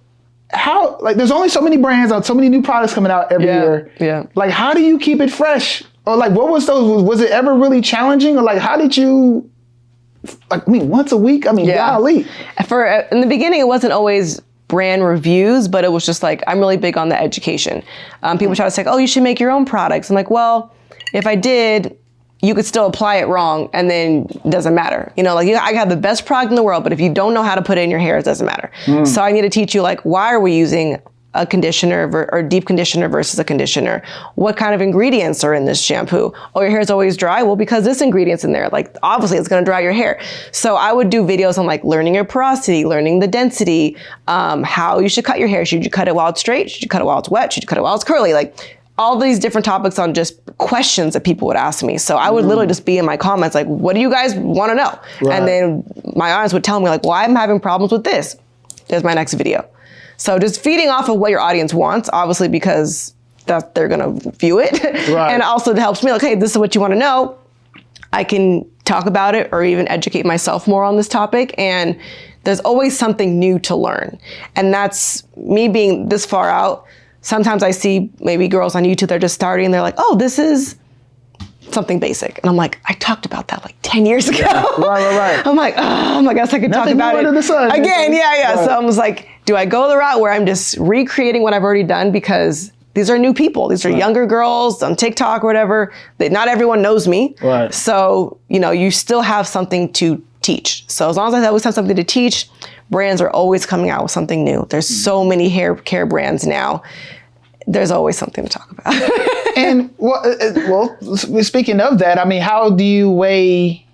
how, like, there's only so many brands out, so many new products coming out every year. Yeah. Like, how do you keep it fresh? Or like, what was it ever really challenging? Or like, how did you once a week? I mean, golly. In the beginning, it wasn't always brand reviews, but it was just like, I'm really big on the education. People try to say, oh, you should make your own products. I'm like, well, if I did, you could still apply it wrong and then it doesn't matter. You know, like I have the best product in the world, but if you don't know how to put it in your hair, it doesn't matter. So I need to teach you, like, why are we using a conditioner or deep conditioner versus a conditioner? What kind of ingredients are in this shampoo? Oh, your hair is always dry. Well, because this ingredient's in there, like obviously it's going to dry your hair. So I would do videos on like learning your porosity, learning the density, how you should cut your hair. Should you cut it while it's straight? Should you cut it while it's wet? Should you cut it while it's curly? Like all these different topics on just questions that people would ask me. So I would literally just be in my comments like, what do you guys want to know? Right. And then my audience would tell me like, well, I'm having problems with this. There's my next video. So just feeding off of what your audience wants, obviously, because they're going to view it. Right. And also it helps me like, hey, this is what you want to know. I can talk about it or even educate myself more on this topic. And there's always something new to learn. And that's me being this far out. Sometimes I see maybe girls on YouTube, they're just starting and they're like, oh, this is something basic. And I'm like, I talked about that like 10 years ago. Yeah. Right. I'm like, oh, I guess I could talk about it again. Yeah. Right. So I was like, do I go the route where I'm just recreating what I've already done? Because these are new people. These are younger girls on TikTok or whatever. Not everyone knows me. Right. So, you know, you still have something to teach. So as long as I always have something to teach, brands are always coming out with something new. There's so many hair care brands now. There's always something to talk about. And well, speaking of that, I mean, how do you weigh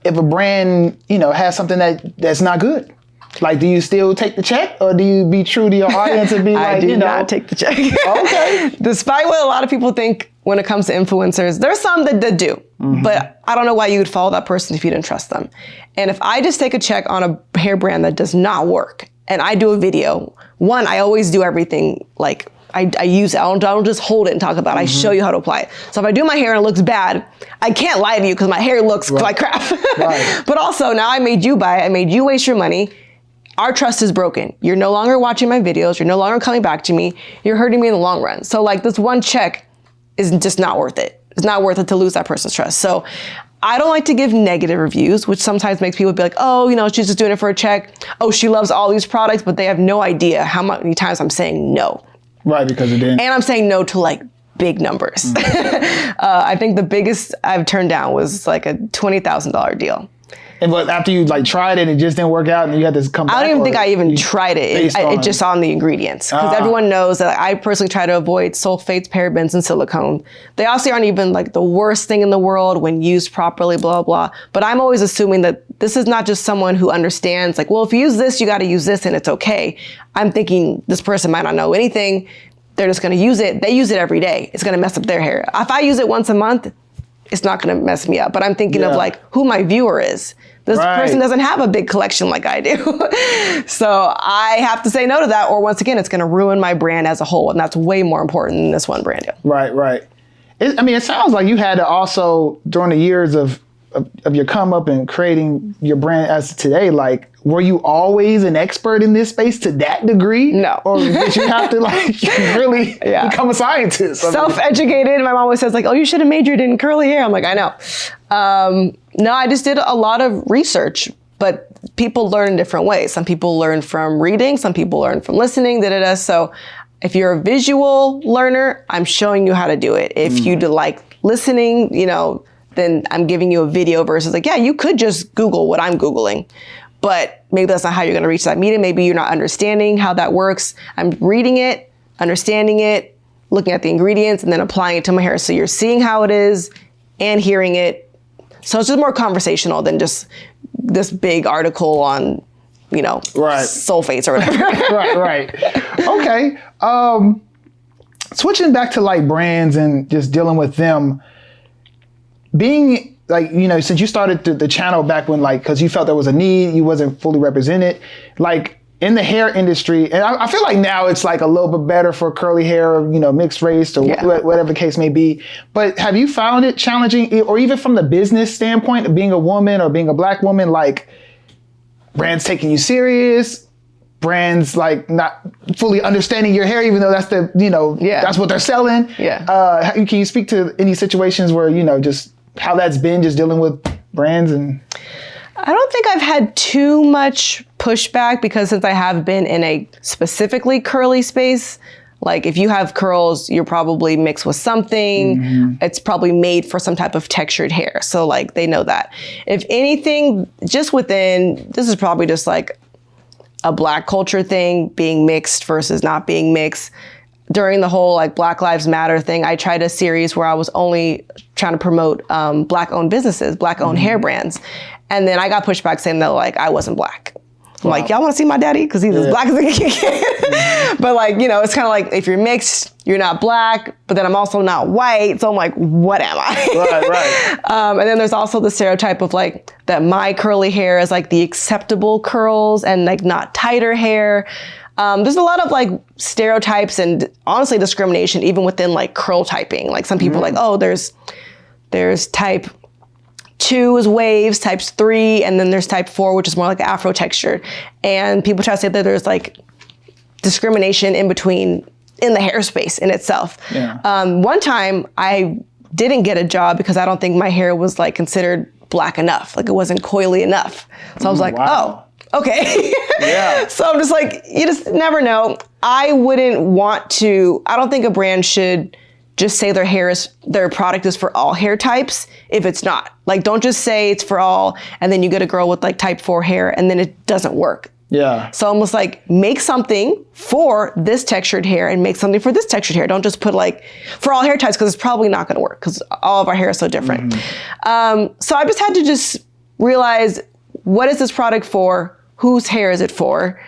if a brand, you know, has something that's not good? Like, do you still take the check, or do you be true to your audience and be like, I do not take the check. Okay. Despite what a lot of people think when it comes to influencers, there's some that do, but I don't know why you would follow that person if you didn't trust them. And if I just take a check on a hair brand that does not work, and I do a video, one, I always do everything like. I use it. I don't just hold it and talk about it. I show you how to apply it. So if I do my hair and it looks bad, I can't lie to you because my hair looks like crap. Right. But also now I made you buy it. I made you waste your money. Our trust is broken. You're no longer watching my videos. You're no longer coming back to me. You're hurting me in the long run. So like this one check is just not worth it. It's not worth it to lose that person's trust. So I don't like to give negative reviews, which sometimes makes people be like, oh, you know, she's just doing it for a check. Oh, she loves all these products, but they have no idea how many times I'm saying no. Right, because it didn't. And I'm saying no to like big numbers. I think the biggest I've turned down was like a $20,000 deal. And but after you like tried it, it just didn't work out, and you had to come back. I don't even think I even tried it. It just on the ingredients, because everyone knows that I personally try to avoid sulfates, parabens, and silicone. They also aren't even like the worst thing in the world when used properly, blah, blah. But I'm always assuming that this is not just someone who understands like, well, if you use this, you got to use this and it's okay. I'm thinking this person might not know anything. They're just going to use it. They use it every day. It's going to mess up their hair. If I use it once a month, it's not going to mess me up. But I'm thinking of like who my viewer is. This person doesn't have a big collection like I do. So I have to say no to that, or once again, it's going to ruin my brand as a whole. And that's way more important than this one brand. Right. It sounds like you had to also, during the years of your come up and creating your brand as today, like, were you always an expert in this space to that degree? No. Or did you have to like really become a scientist? Self-educated. My mom always says like, oh, you should have majored in curly hair. I'm like, I know. No, I just did a lot of research, but people learn in different ways. Some people learn from reading, some people learn from listening, So if you're a visual learner, I'm showing you how to do it. If you like listening, you know, then I'm giving you a video versus like, yeah, you could just Google what I'm Googling, but maybe that's not how you're going to reach that meeting. Maybe you're not understanding how that works. I'm reading it, understanding it, looking at the ingredients, and then applying it to my hair. So you're seeing how it is and hearing it. So it's just more conversational than just this big article on, you know, sulfates or whatever. Right. Okay. Switching back to like brands and just dealing with them, being like, you know, since you started the channel back when like, cause you felt there was a need, you wasn't fully represented, like in the hair industry, and I feel like now it's like a little bit better for curly hair, you know, mixed race or whatever the case may be. But have you found it challenging, or even from the business standpoint of being a woman or being a Black woman, like brands taking you serious, brands like not fully understanding your hair, even though that's the, you know, that's what they're selling? Can you speak to any situations where, you know, just how that's been just dealing with brands and... I don't think I've had too much pushback because since I have been in a specifically curly space, like if you have curls, you're probably mixed with something. It's probably made for some type of textured hair. So like they know that. If anything, just within, this is probably just like a Black culture thing, being mixed versus not being mixed. During the whole like Black Lives Matter thing, I tried a series where I was only trying to promote Black-owned businesses, Black-owned hair brands. And then I got pushback saying that like I wasn't Black. I'm like, y'all want to see my daddy? Because he's as Black as he can. But like, you know, it's kind of like if you're mixed, you're not Black, but then I'm also not white. So I'm like, what am I? Right. And then there's also the stereotype of like that my curly hair is like the acceptable curls and like not tighter hair. There's a lot of like stereotypes and honestly discrimination even within like curl typing. Like some people are like, oh, there's type 2 is waves, types 3, and then there's type 4, which is more like Afro textured. And people try to say that there's like discrimination in between in the hair space in itself. Yeah. One time I didn't get a job because I don't think my hair was like considered Black enough. Like it wasn't coily enough. So I was like, oh, okay. Yeah. So I'm just like, you just never know. I wouldn't want to, I don't think a brand should just say their product is for all hair types if it's not. Like, don't just say it's for all, and then you get a girl with like type 4 hair and then it doesn't work. Yeah. So almost like make something for this textured hair and make something for this textured hair. Don't just put like for all hair types because it's probably not going to work because all of our hair is so different. So I just had to just realize, what is this product for? Whose hair is it for?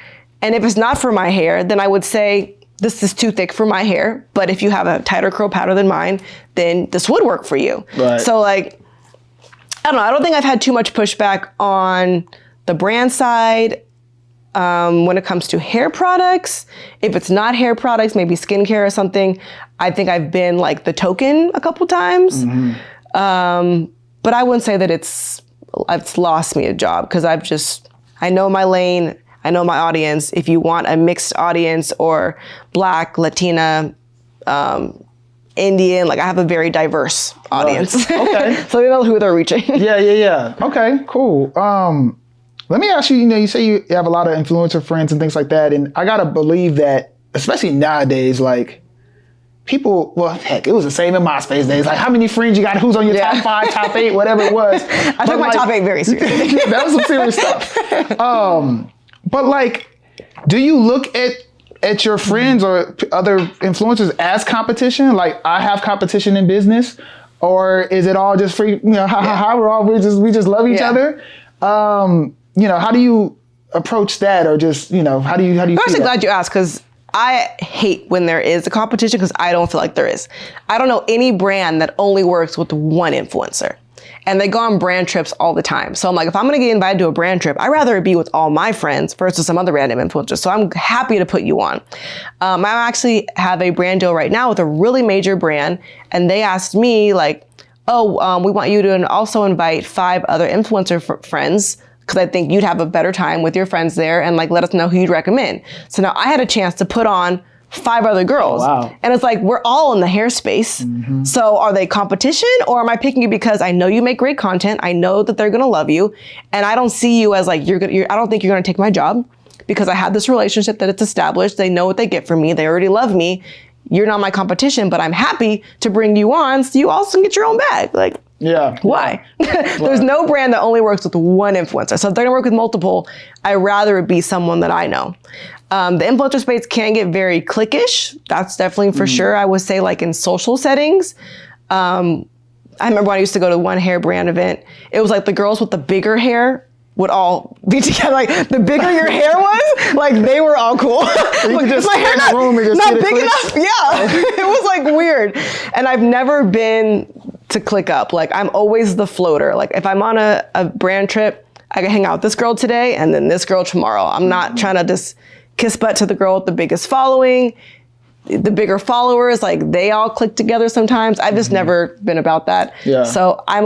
And if it's not for my hair, then I would say, this is too thick for my hair, but if you have a tighter curl pattern than mine, then this would work for you. Right. So like, I don't know, I don't think I've had too much pushback on the brand side when it comes to hair products. If it's not hair products, maybe skincare or something, I think I've been like the token a couple times. But I wouldn't say that it's lost me a job because I know my lane. I know my audience. If you want a mixed audience or Black, Latina, Indian, like I have a very diverse audience. Right. Okay. So they know who they're reaching. Yeah. Okay, cool. Let me ask you, you say you have a lot of influencer friends and things like that. And I got to believe that, especially nowadays, like people, well, heck, it was the same in MySpace days. Like how many friends you got? Who's on your top 5, top 8, whatever it was. I took my top 8 very seriously. That was some serious stuff. But like, do you look at your friends or other influencers as competition? Like I have competition in business, or is it all just free? We just love each other. How do you approach that, or just how do you? I'm actually glad you asked because I hate when there is a competition because I don't feel like there is. I don't know any brand that only works with one influencer. And they go on brand trips all the time. So I'm like, if I'm gonna get invited to a brand trip, I'd rather it be with all my friends versus some other random influencers. So I'm happy to put you on. I actually have a brand deal right now with a really major brand. And they asked me like, we want you to also invite 5 other influencer friends because I think you'd have a better time with your friends there and like let us know who you'd recommend. So now I had a chance to put on 5 other girls. Oh, wow. And it's like, we're all in the hair space. So are they competition or am I picking you because I know you make great content. I know that they're going to love you. And I don't see you as like, I don't think you're going to take my job because I have this relationship that it's established. They know what they get from me. They already love me. You're not my competition, but I'm happy to bring you on so you also can get your own bag. Like, yeah. Why? There's no brand that only works with one influencer. So if they're gonna work with multiple, I'd rather it be someone that I know. The influencer space can get very cliquish. That's definitely for sure. I would say like in social settings. I remember when I used to go to one hair brand event, it was like the girls with the bigger hair would all be together. Like the bigger your hair was, like they were all cool. You could just my hair not big enough. Yeah, it was like weird. And I've never been to click up. Like I'm always the floater. Like if I'm on a brand trip, I can hang out with this girl today and then this girl tomorrow. I'm not trying to just kiss butt to the girl with the biggest following. The bigger followers, like they all click together sometimes. I've just never been about that. Yeah. So I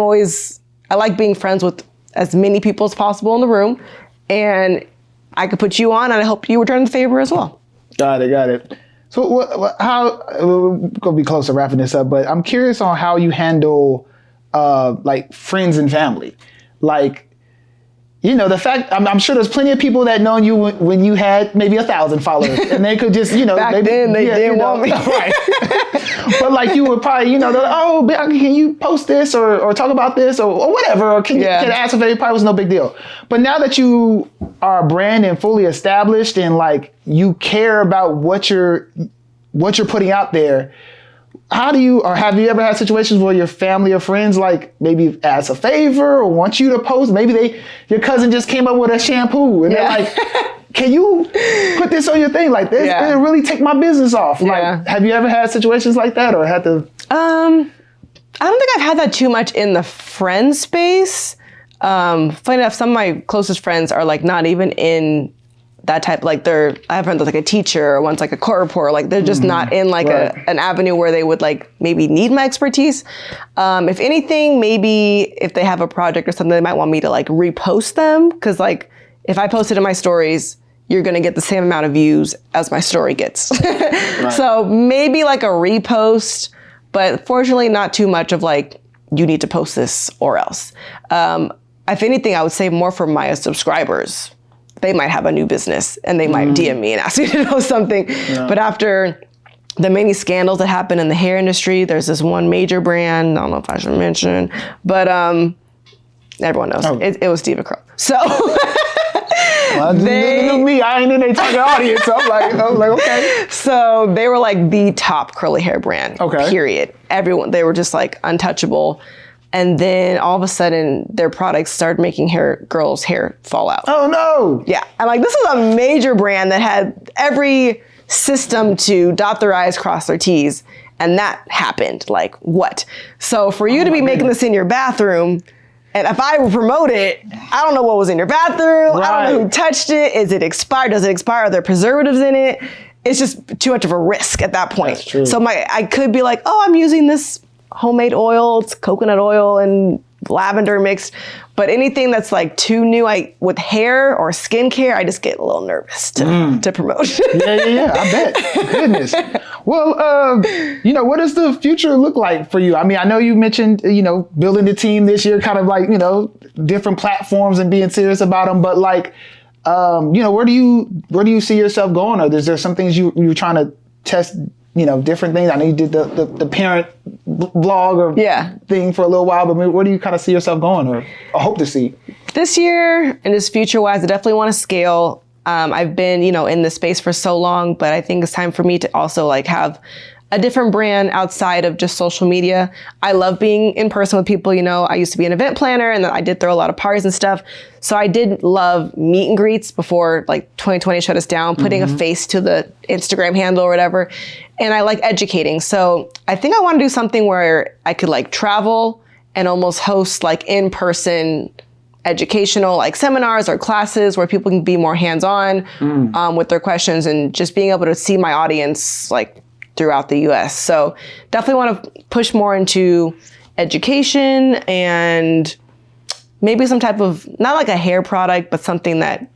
like being friends with as many people as possible in the room. And I could put you on and I hope you return the favor as well. Got it. So we're going to be close to wrapping this up, but I'm curious on how you handle like friends and family. Like the fact, I'm sure there's plenty of people that know you when you had maybe 1,000 followers, and they could just, Back maybe, then they didn't want me. Right. But like you would probably, they're like, oh, Bianca, can you post this or talk about this or whatever, or can I ask if it probably was no big deal. But now that you are a brand and fully established and like you care about what you're putting out there, how do you, or have you ever had situations where your family or friends like maybe ask a favor or want you to post? Maybe your cousin just came up with a shampoo and they're like, can you put this on your thing? Like this, it'll really take my business off. Like, have you ever had situations like that or had to? I don't think I've had that too much in the friend space. Funny enough, some of my closest friends are like not even in that type, like I have friends with like a teacher or one's like a court reporter, like they're just not in like an avenue where they would like maybe need my expertise. If anything, maybe if they have a project or something, they might want me to like repost them. Cause like if I post it in my stories, you're gonna get the same amount of views as my story gets. So maybe like a repost, but fortunately not too much of like, you need to post this or else. If anything, I would say more for my subscribers. They might have a new business and they might DM me and ask me to know something. But after the many scandals that happen in the hair industry, there's this one major brand, I don't know if I should mention, but everyone knows. It was Steven Burton. So me, I ain't in their target audience. So I was like, okay. So they were like the top curly hair brand, period. They were just like untouchable. And then all of a sudden, their products started making girls' hair fall out. Oh no! Yeah, and like this is a major brand that had every system to dot their I's, cross their T's, and that happened. Like what? So for you to be making this in your bathroom, and if I promote it, I don't know what was in your bathroom. I don't know who touched it. Is it expired? Does it expire? Are there preservatives in it? It's just too much of a risk at that point. That's true. So I could be like, oh, I'm using this homemade oil, it's coconut oil and lavender mixed, but anything that's like too new, with hair or skincare, I just get a little nervous to promote. Yeah, I bet. Goodness. Well, what does the future look like for you? I mean, I know you mentioned, building the team this year, kind of like, different platforms and being serious about them, but like, where do you see yourself going? Or is there some things you're trying to test, different things? I know you did the parent vlog or thing for a little while, but where do you kind of see yourself going or hope to see? This year and this future-wise, I definitely want to scale. I've been, in this space for so long, but I think it's time for me to also like have a different brand outside of just social media. I love being in person with people. I used to be an event planner and then I did throw a lot of parties and stuff. So I did love meet and greets before like 2020 shut us down, putting a face to the Instagram handle or whatever. And I like educating. So I think I want to do something where I could like travel and almost host like in-person educational like seminars or classes where people can be more hands-on with their questions and just being able to see my audience like throughout the US. So definitely want to push more into education and maybe some type of, not like a hair product, but something that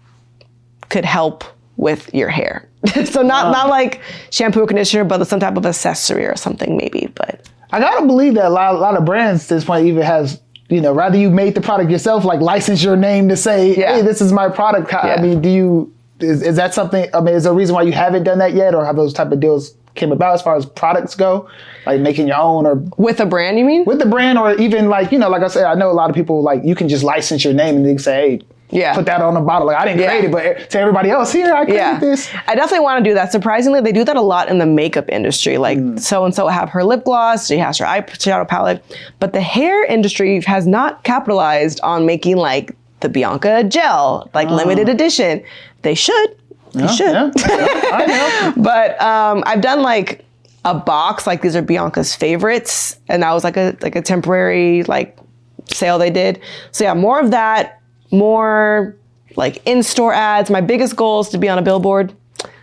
could help with your hair. So not like shampoo, conditioner, but some type of accessory or something maybe. But I gotta believe that a lot of brands at this point even has, rather you made the product yourself, like license your name to say, hey, this is my product. I mean, is that something, is there a reason why you haven't done that yet, or have those type of deals came about as far as products go, like making your own? Or with a brand, you mean? With the brand, or even like, like I said, I know a lot of people like you can just license your name and they can say, hey, put that on the bottle. Like I didn't create it, but to everybody else, here, I created this. I definitely want to do that. Surprisingly, they do that a lot in the makeup industry. Like so-and-so have her lip gloss, she has her eyeshadow palette, but the hair industry has not capitalized on making like the Bianca gel, like limited edition. They should. They should. Yeah. I know. But I've done like a box, like these are Bianca's favorites, and that was like a temporary like sale they did. So yeah, more of that, more like in-store ads. My biggest goal is to be on a billboard.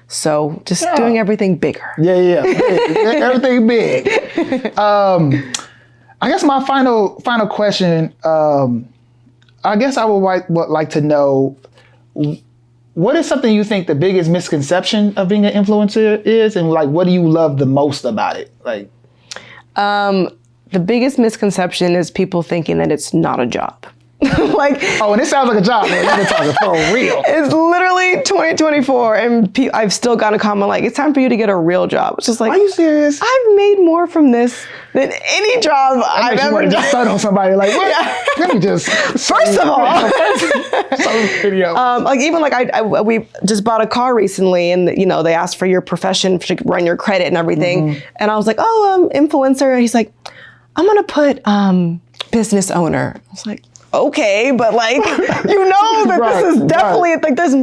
So just doing everything bigger. Yeah. Everything big. I guess my final question, I guess I would like to know, what is something you think the biggest misconception of being an influencer is, and like, what do you love the most about it? Like, the biggest misconception is people thinking that it's not a job. Like, oh, and it sounds like a job, man. You've been talking for real. It's literally 2024, and I've still gotten a comment like, it's time for you to get a real job. It's just like, are you serious? I've made more from this than any job I've ever done. Just start on somebody like, what? Yeah. Let me just. First of all, video. like even like we just bought a car recently, and you know they asked for your profession to run your credit and everything, and I was like, oh, influencer, and he's like, I'm gonna put business owner. I was like, okay, but like, you know that this is definitely, like there's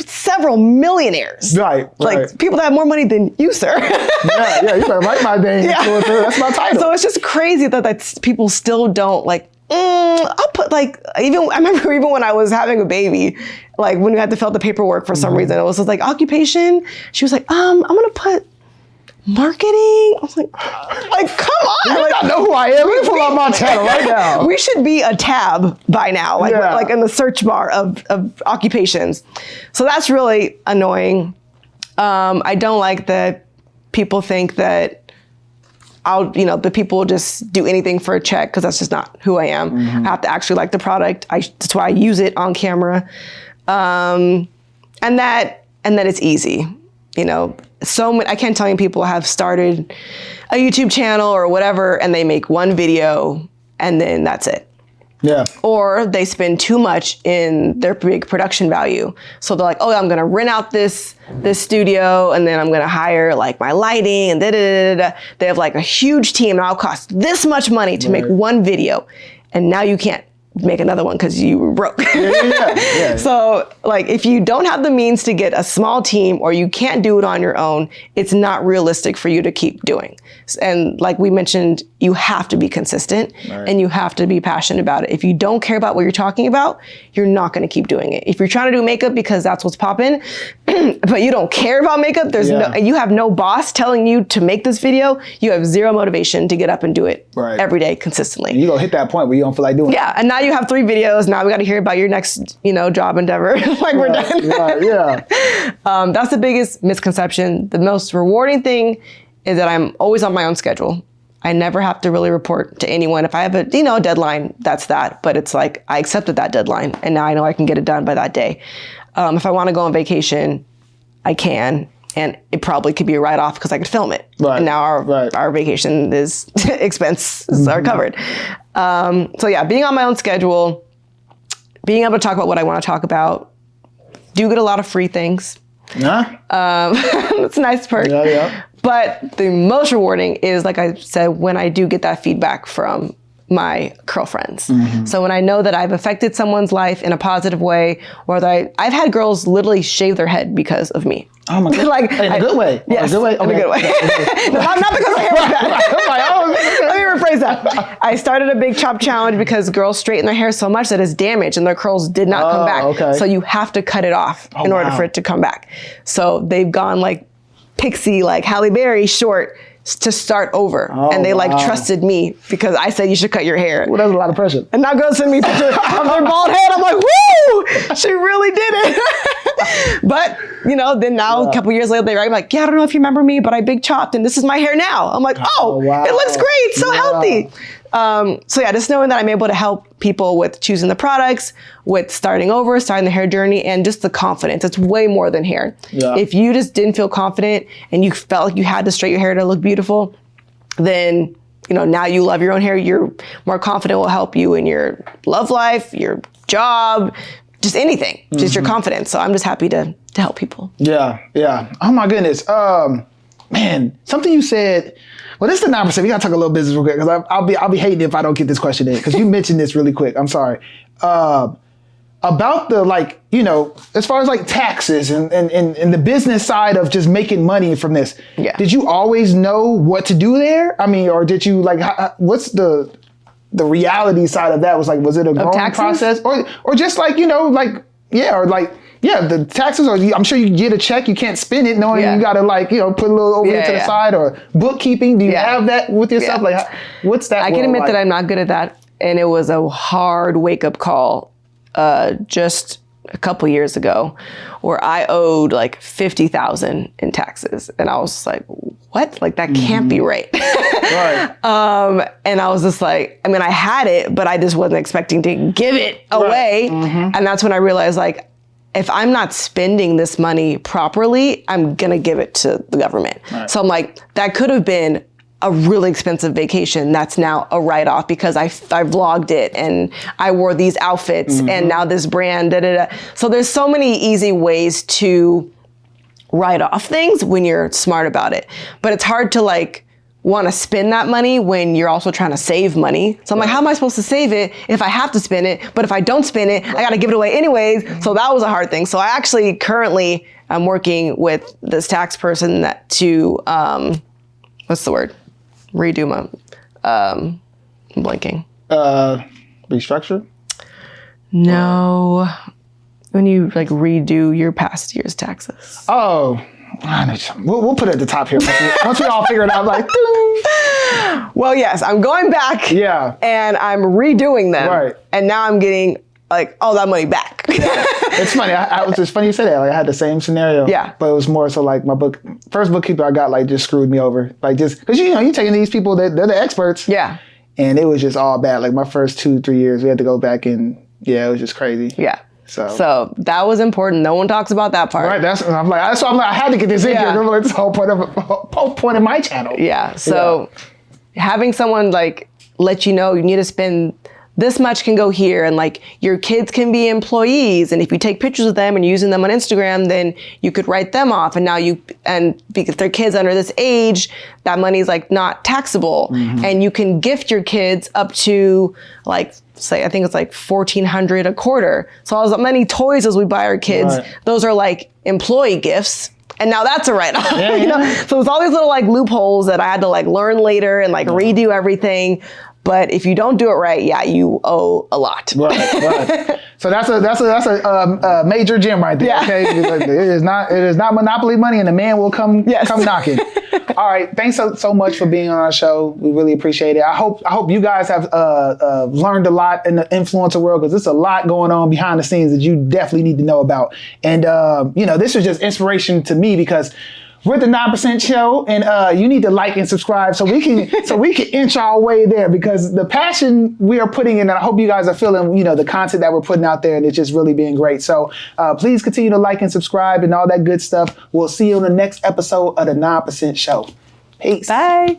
several millionaires. Like people that have more money than you, sir. yeah, you better write my name. Yeah. That's my title. So it's just crazy that people still don't like, I'll put like, I remember even when I was having a baby, like when we had to fill out the paperwork for some reason, it was just like occupation. She was like, I'm gonna put marketing. I was like, come on. You like, know who I am. Let me pull out my channel right now. We should be a tab by now, like in the search bar of occupations. So that's really annoying. I don't like that people think that the people will just do anything for a check, because that's just not who I am. I have to actually like the product. That's why I use it on camera. And that it's easy, you know. So many, I can't tell you people have started a YouTube channel or whatever, and they make one video and then that's it. Yeah. Or they spend too much in their big production value. So they're like, oh, I'm gonna rent out this studio, and then I'm gonna hire like my lighting and da-da-da-da-da. They have like a huge team, and I'll cost this much money to make one video. And now you can't make another one because you were broke. Yeah. So like, if you don't have the means to get a small team, or you can't do it on your own, it's not realistic for you to keep doing. And like we mentioned, you have to be consistent, and you have to be passionate about it. If you don't care about what you're talking about, you're not going to keep doing it. If you're trying to do makeup because that's what's popping, but you don't care about makeup, you have no boss telling you to make this video, you have zero motivation to get up and do it every day consistently. And you're going to hit that point where you don't feel like doing it. Yeah, and now you have 3 videos. Now we got to hear about your next, job endeavor. Like we're done. That's the biggest misconception. The most rewarding thing is that I'm always on my own schedule. I never have to really report to anyone. If I have a deadline, that's that. But it's like I accepted that deadline, and now I know I can get it done by that day. If I want to go on vacation, I can, and it probably could be a write-off because I could film it. And now our vacation expenses are covered. So yeah, being on my own schedule, being able to talk about what I want to talk about, do get a lot of free things. It's a nice perk. But the most rewarding is, like I said, when I do get that feedback from my girlfriends. So when I know that I've affected someone's life in a positive way, or that I've had girls literally shave their head because of me. Oh my God. Like, in a good way. Yes, in a good way. No, not because my hair is bad. Let me rephrase that. I started a big chop challenge because girls straighten their hair so much that it's damaged and their curls did not come back. So you have to cut it off in order for it to come back. So they've gone like pixie, like Halle Berry short, to start over. And they trusted me because I said you should cut your hair. Well, that's a lot of pressure. And now girls send me pictures of their bald head. I'm like, woo! She really did it. But, then now a couple years later, they write like, yeah, I don't know if you remember me, but I big chopped and this is my hair now. I'm like, it looks great. So healthy. So yeah, just knowing that I'm able to help people with choosing the products, with starting over, starting the hair journey, and just the confidence. It's way more than hair. If you just didn't feel confident and you felt like you had to straighten your hair to look beautiful, then, now you love your own hair, you're more confident, will help you in your love life, your job, just anything, just your confidence. So I'm just happy to help people. Yeah. Oh my goodness. Man, something you said. Well, this is the 9%. We gotta talk a little business real quick, because I'll be hating if I don't get this question in, because you mentioned this really quick. I'm sorry. About the as far as like taxes and the business side of just making money from this. Yeah. Did you always know what to do there? I mean, or did you what's the reality side of that? Was it a growing process, or just the taxes, or I'm sure you get a check, you can't spend it knowing you got to put a little over to the side, or bookkeeping. Do you have that with yourself? What's that? I can admit that I'm not good at that. And it was a hard wake up call just a couple years ago where I owed like $50,000 in taxes. And I was like, what? Like that can't be right. Right. And I was just like, I mean, I had it, but I just wasn't expecting to give it away. And that's when I realized like, if I'm not spending this money properly, I'm gonna give it to the government. Right. So I'm like, that could have been a really expensive vacation that's now a write-off because I vlogged it and I wore these outfits and now this brand, So there's so many easy ways to write off things when you're smart about it. But it's hard to like want to spend that money when you're also trying to save money. So I'm like, how am I supposed to save it if I have to spend it? But if I don't spend it, I got to give it away anyways. So that was a hard thing. So I actually currently I'm working with this tax person that to, what's the word? Redo my, I'm blanking. Restructure? No. When you like redo your past year's taxes. Oh, we'll put it at the top here. Once we all figure it out, like, well, yes, I'm going back. Yeah. And I'm redoing them. Right. And now I'm getting like all that money back. It's funny. It's funny you say that. Like I had the same scenario. Yeah. But it was more so like my first bookkeeper I got like just screwed me over. Like just because you taking these people that they're the experts. Yeah. And it was just all bad. Like my first 2-3 years, we had to go back and it was just crazy. Yeah. So that was important. No one talks about that part. Right. I'm like, I had to get this in here. It's the whole point of my channel. Yeah. So having someone like let you know you need to spend this much can go here, and like your kids can be employees, and if you take pictures of them and you're using them on Instagram, then you could write them off, and now because they're kids under this age, that money's like not taxable, and you can gift your kids up to like say I think it's like $1,400 a quarter. So as many toys as we buy our kids, those are like employee gifts. And now that's a write-off. Yeah, you know? So it's all these little like loopholes that I had to like learn later and like redo everything. But if you don't do it right, you owe a lot. Right. So that's a major gem right there. Yeah. Okay, it is not monopoly money, and the man will come knocking. All right, thanks so much for being on our show. We really appreciate it. I hope you guys have learned a lot in the influencer world, because there's a lot going on behind the scenes that you definitely need to know about. And this was just inspiration to me because we're the 9% show, and you need to like and subscribe so we can inch our way there, because the passion we are putting in, and I hope you guys are feeling, the content that we're putting out there, and it's just really being great. So please continue to like and subscribe and all that good stuff. We'll see you on the next episode of the 9% show. Peace. Bye.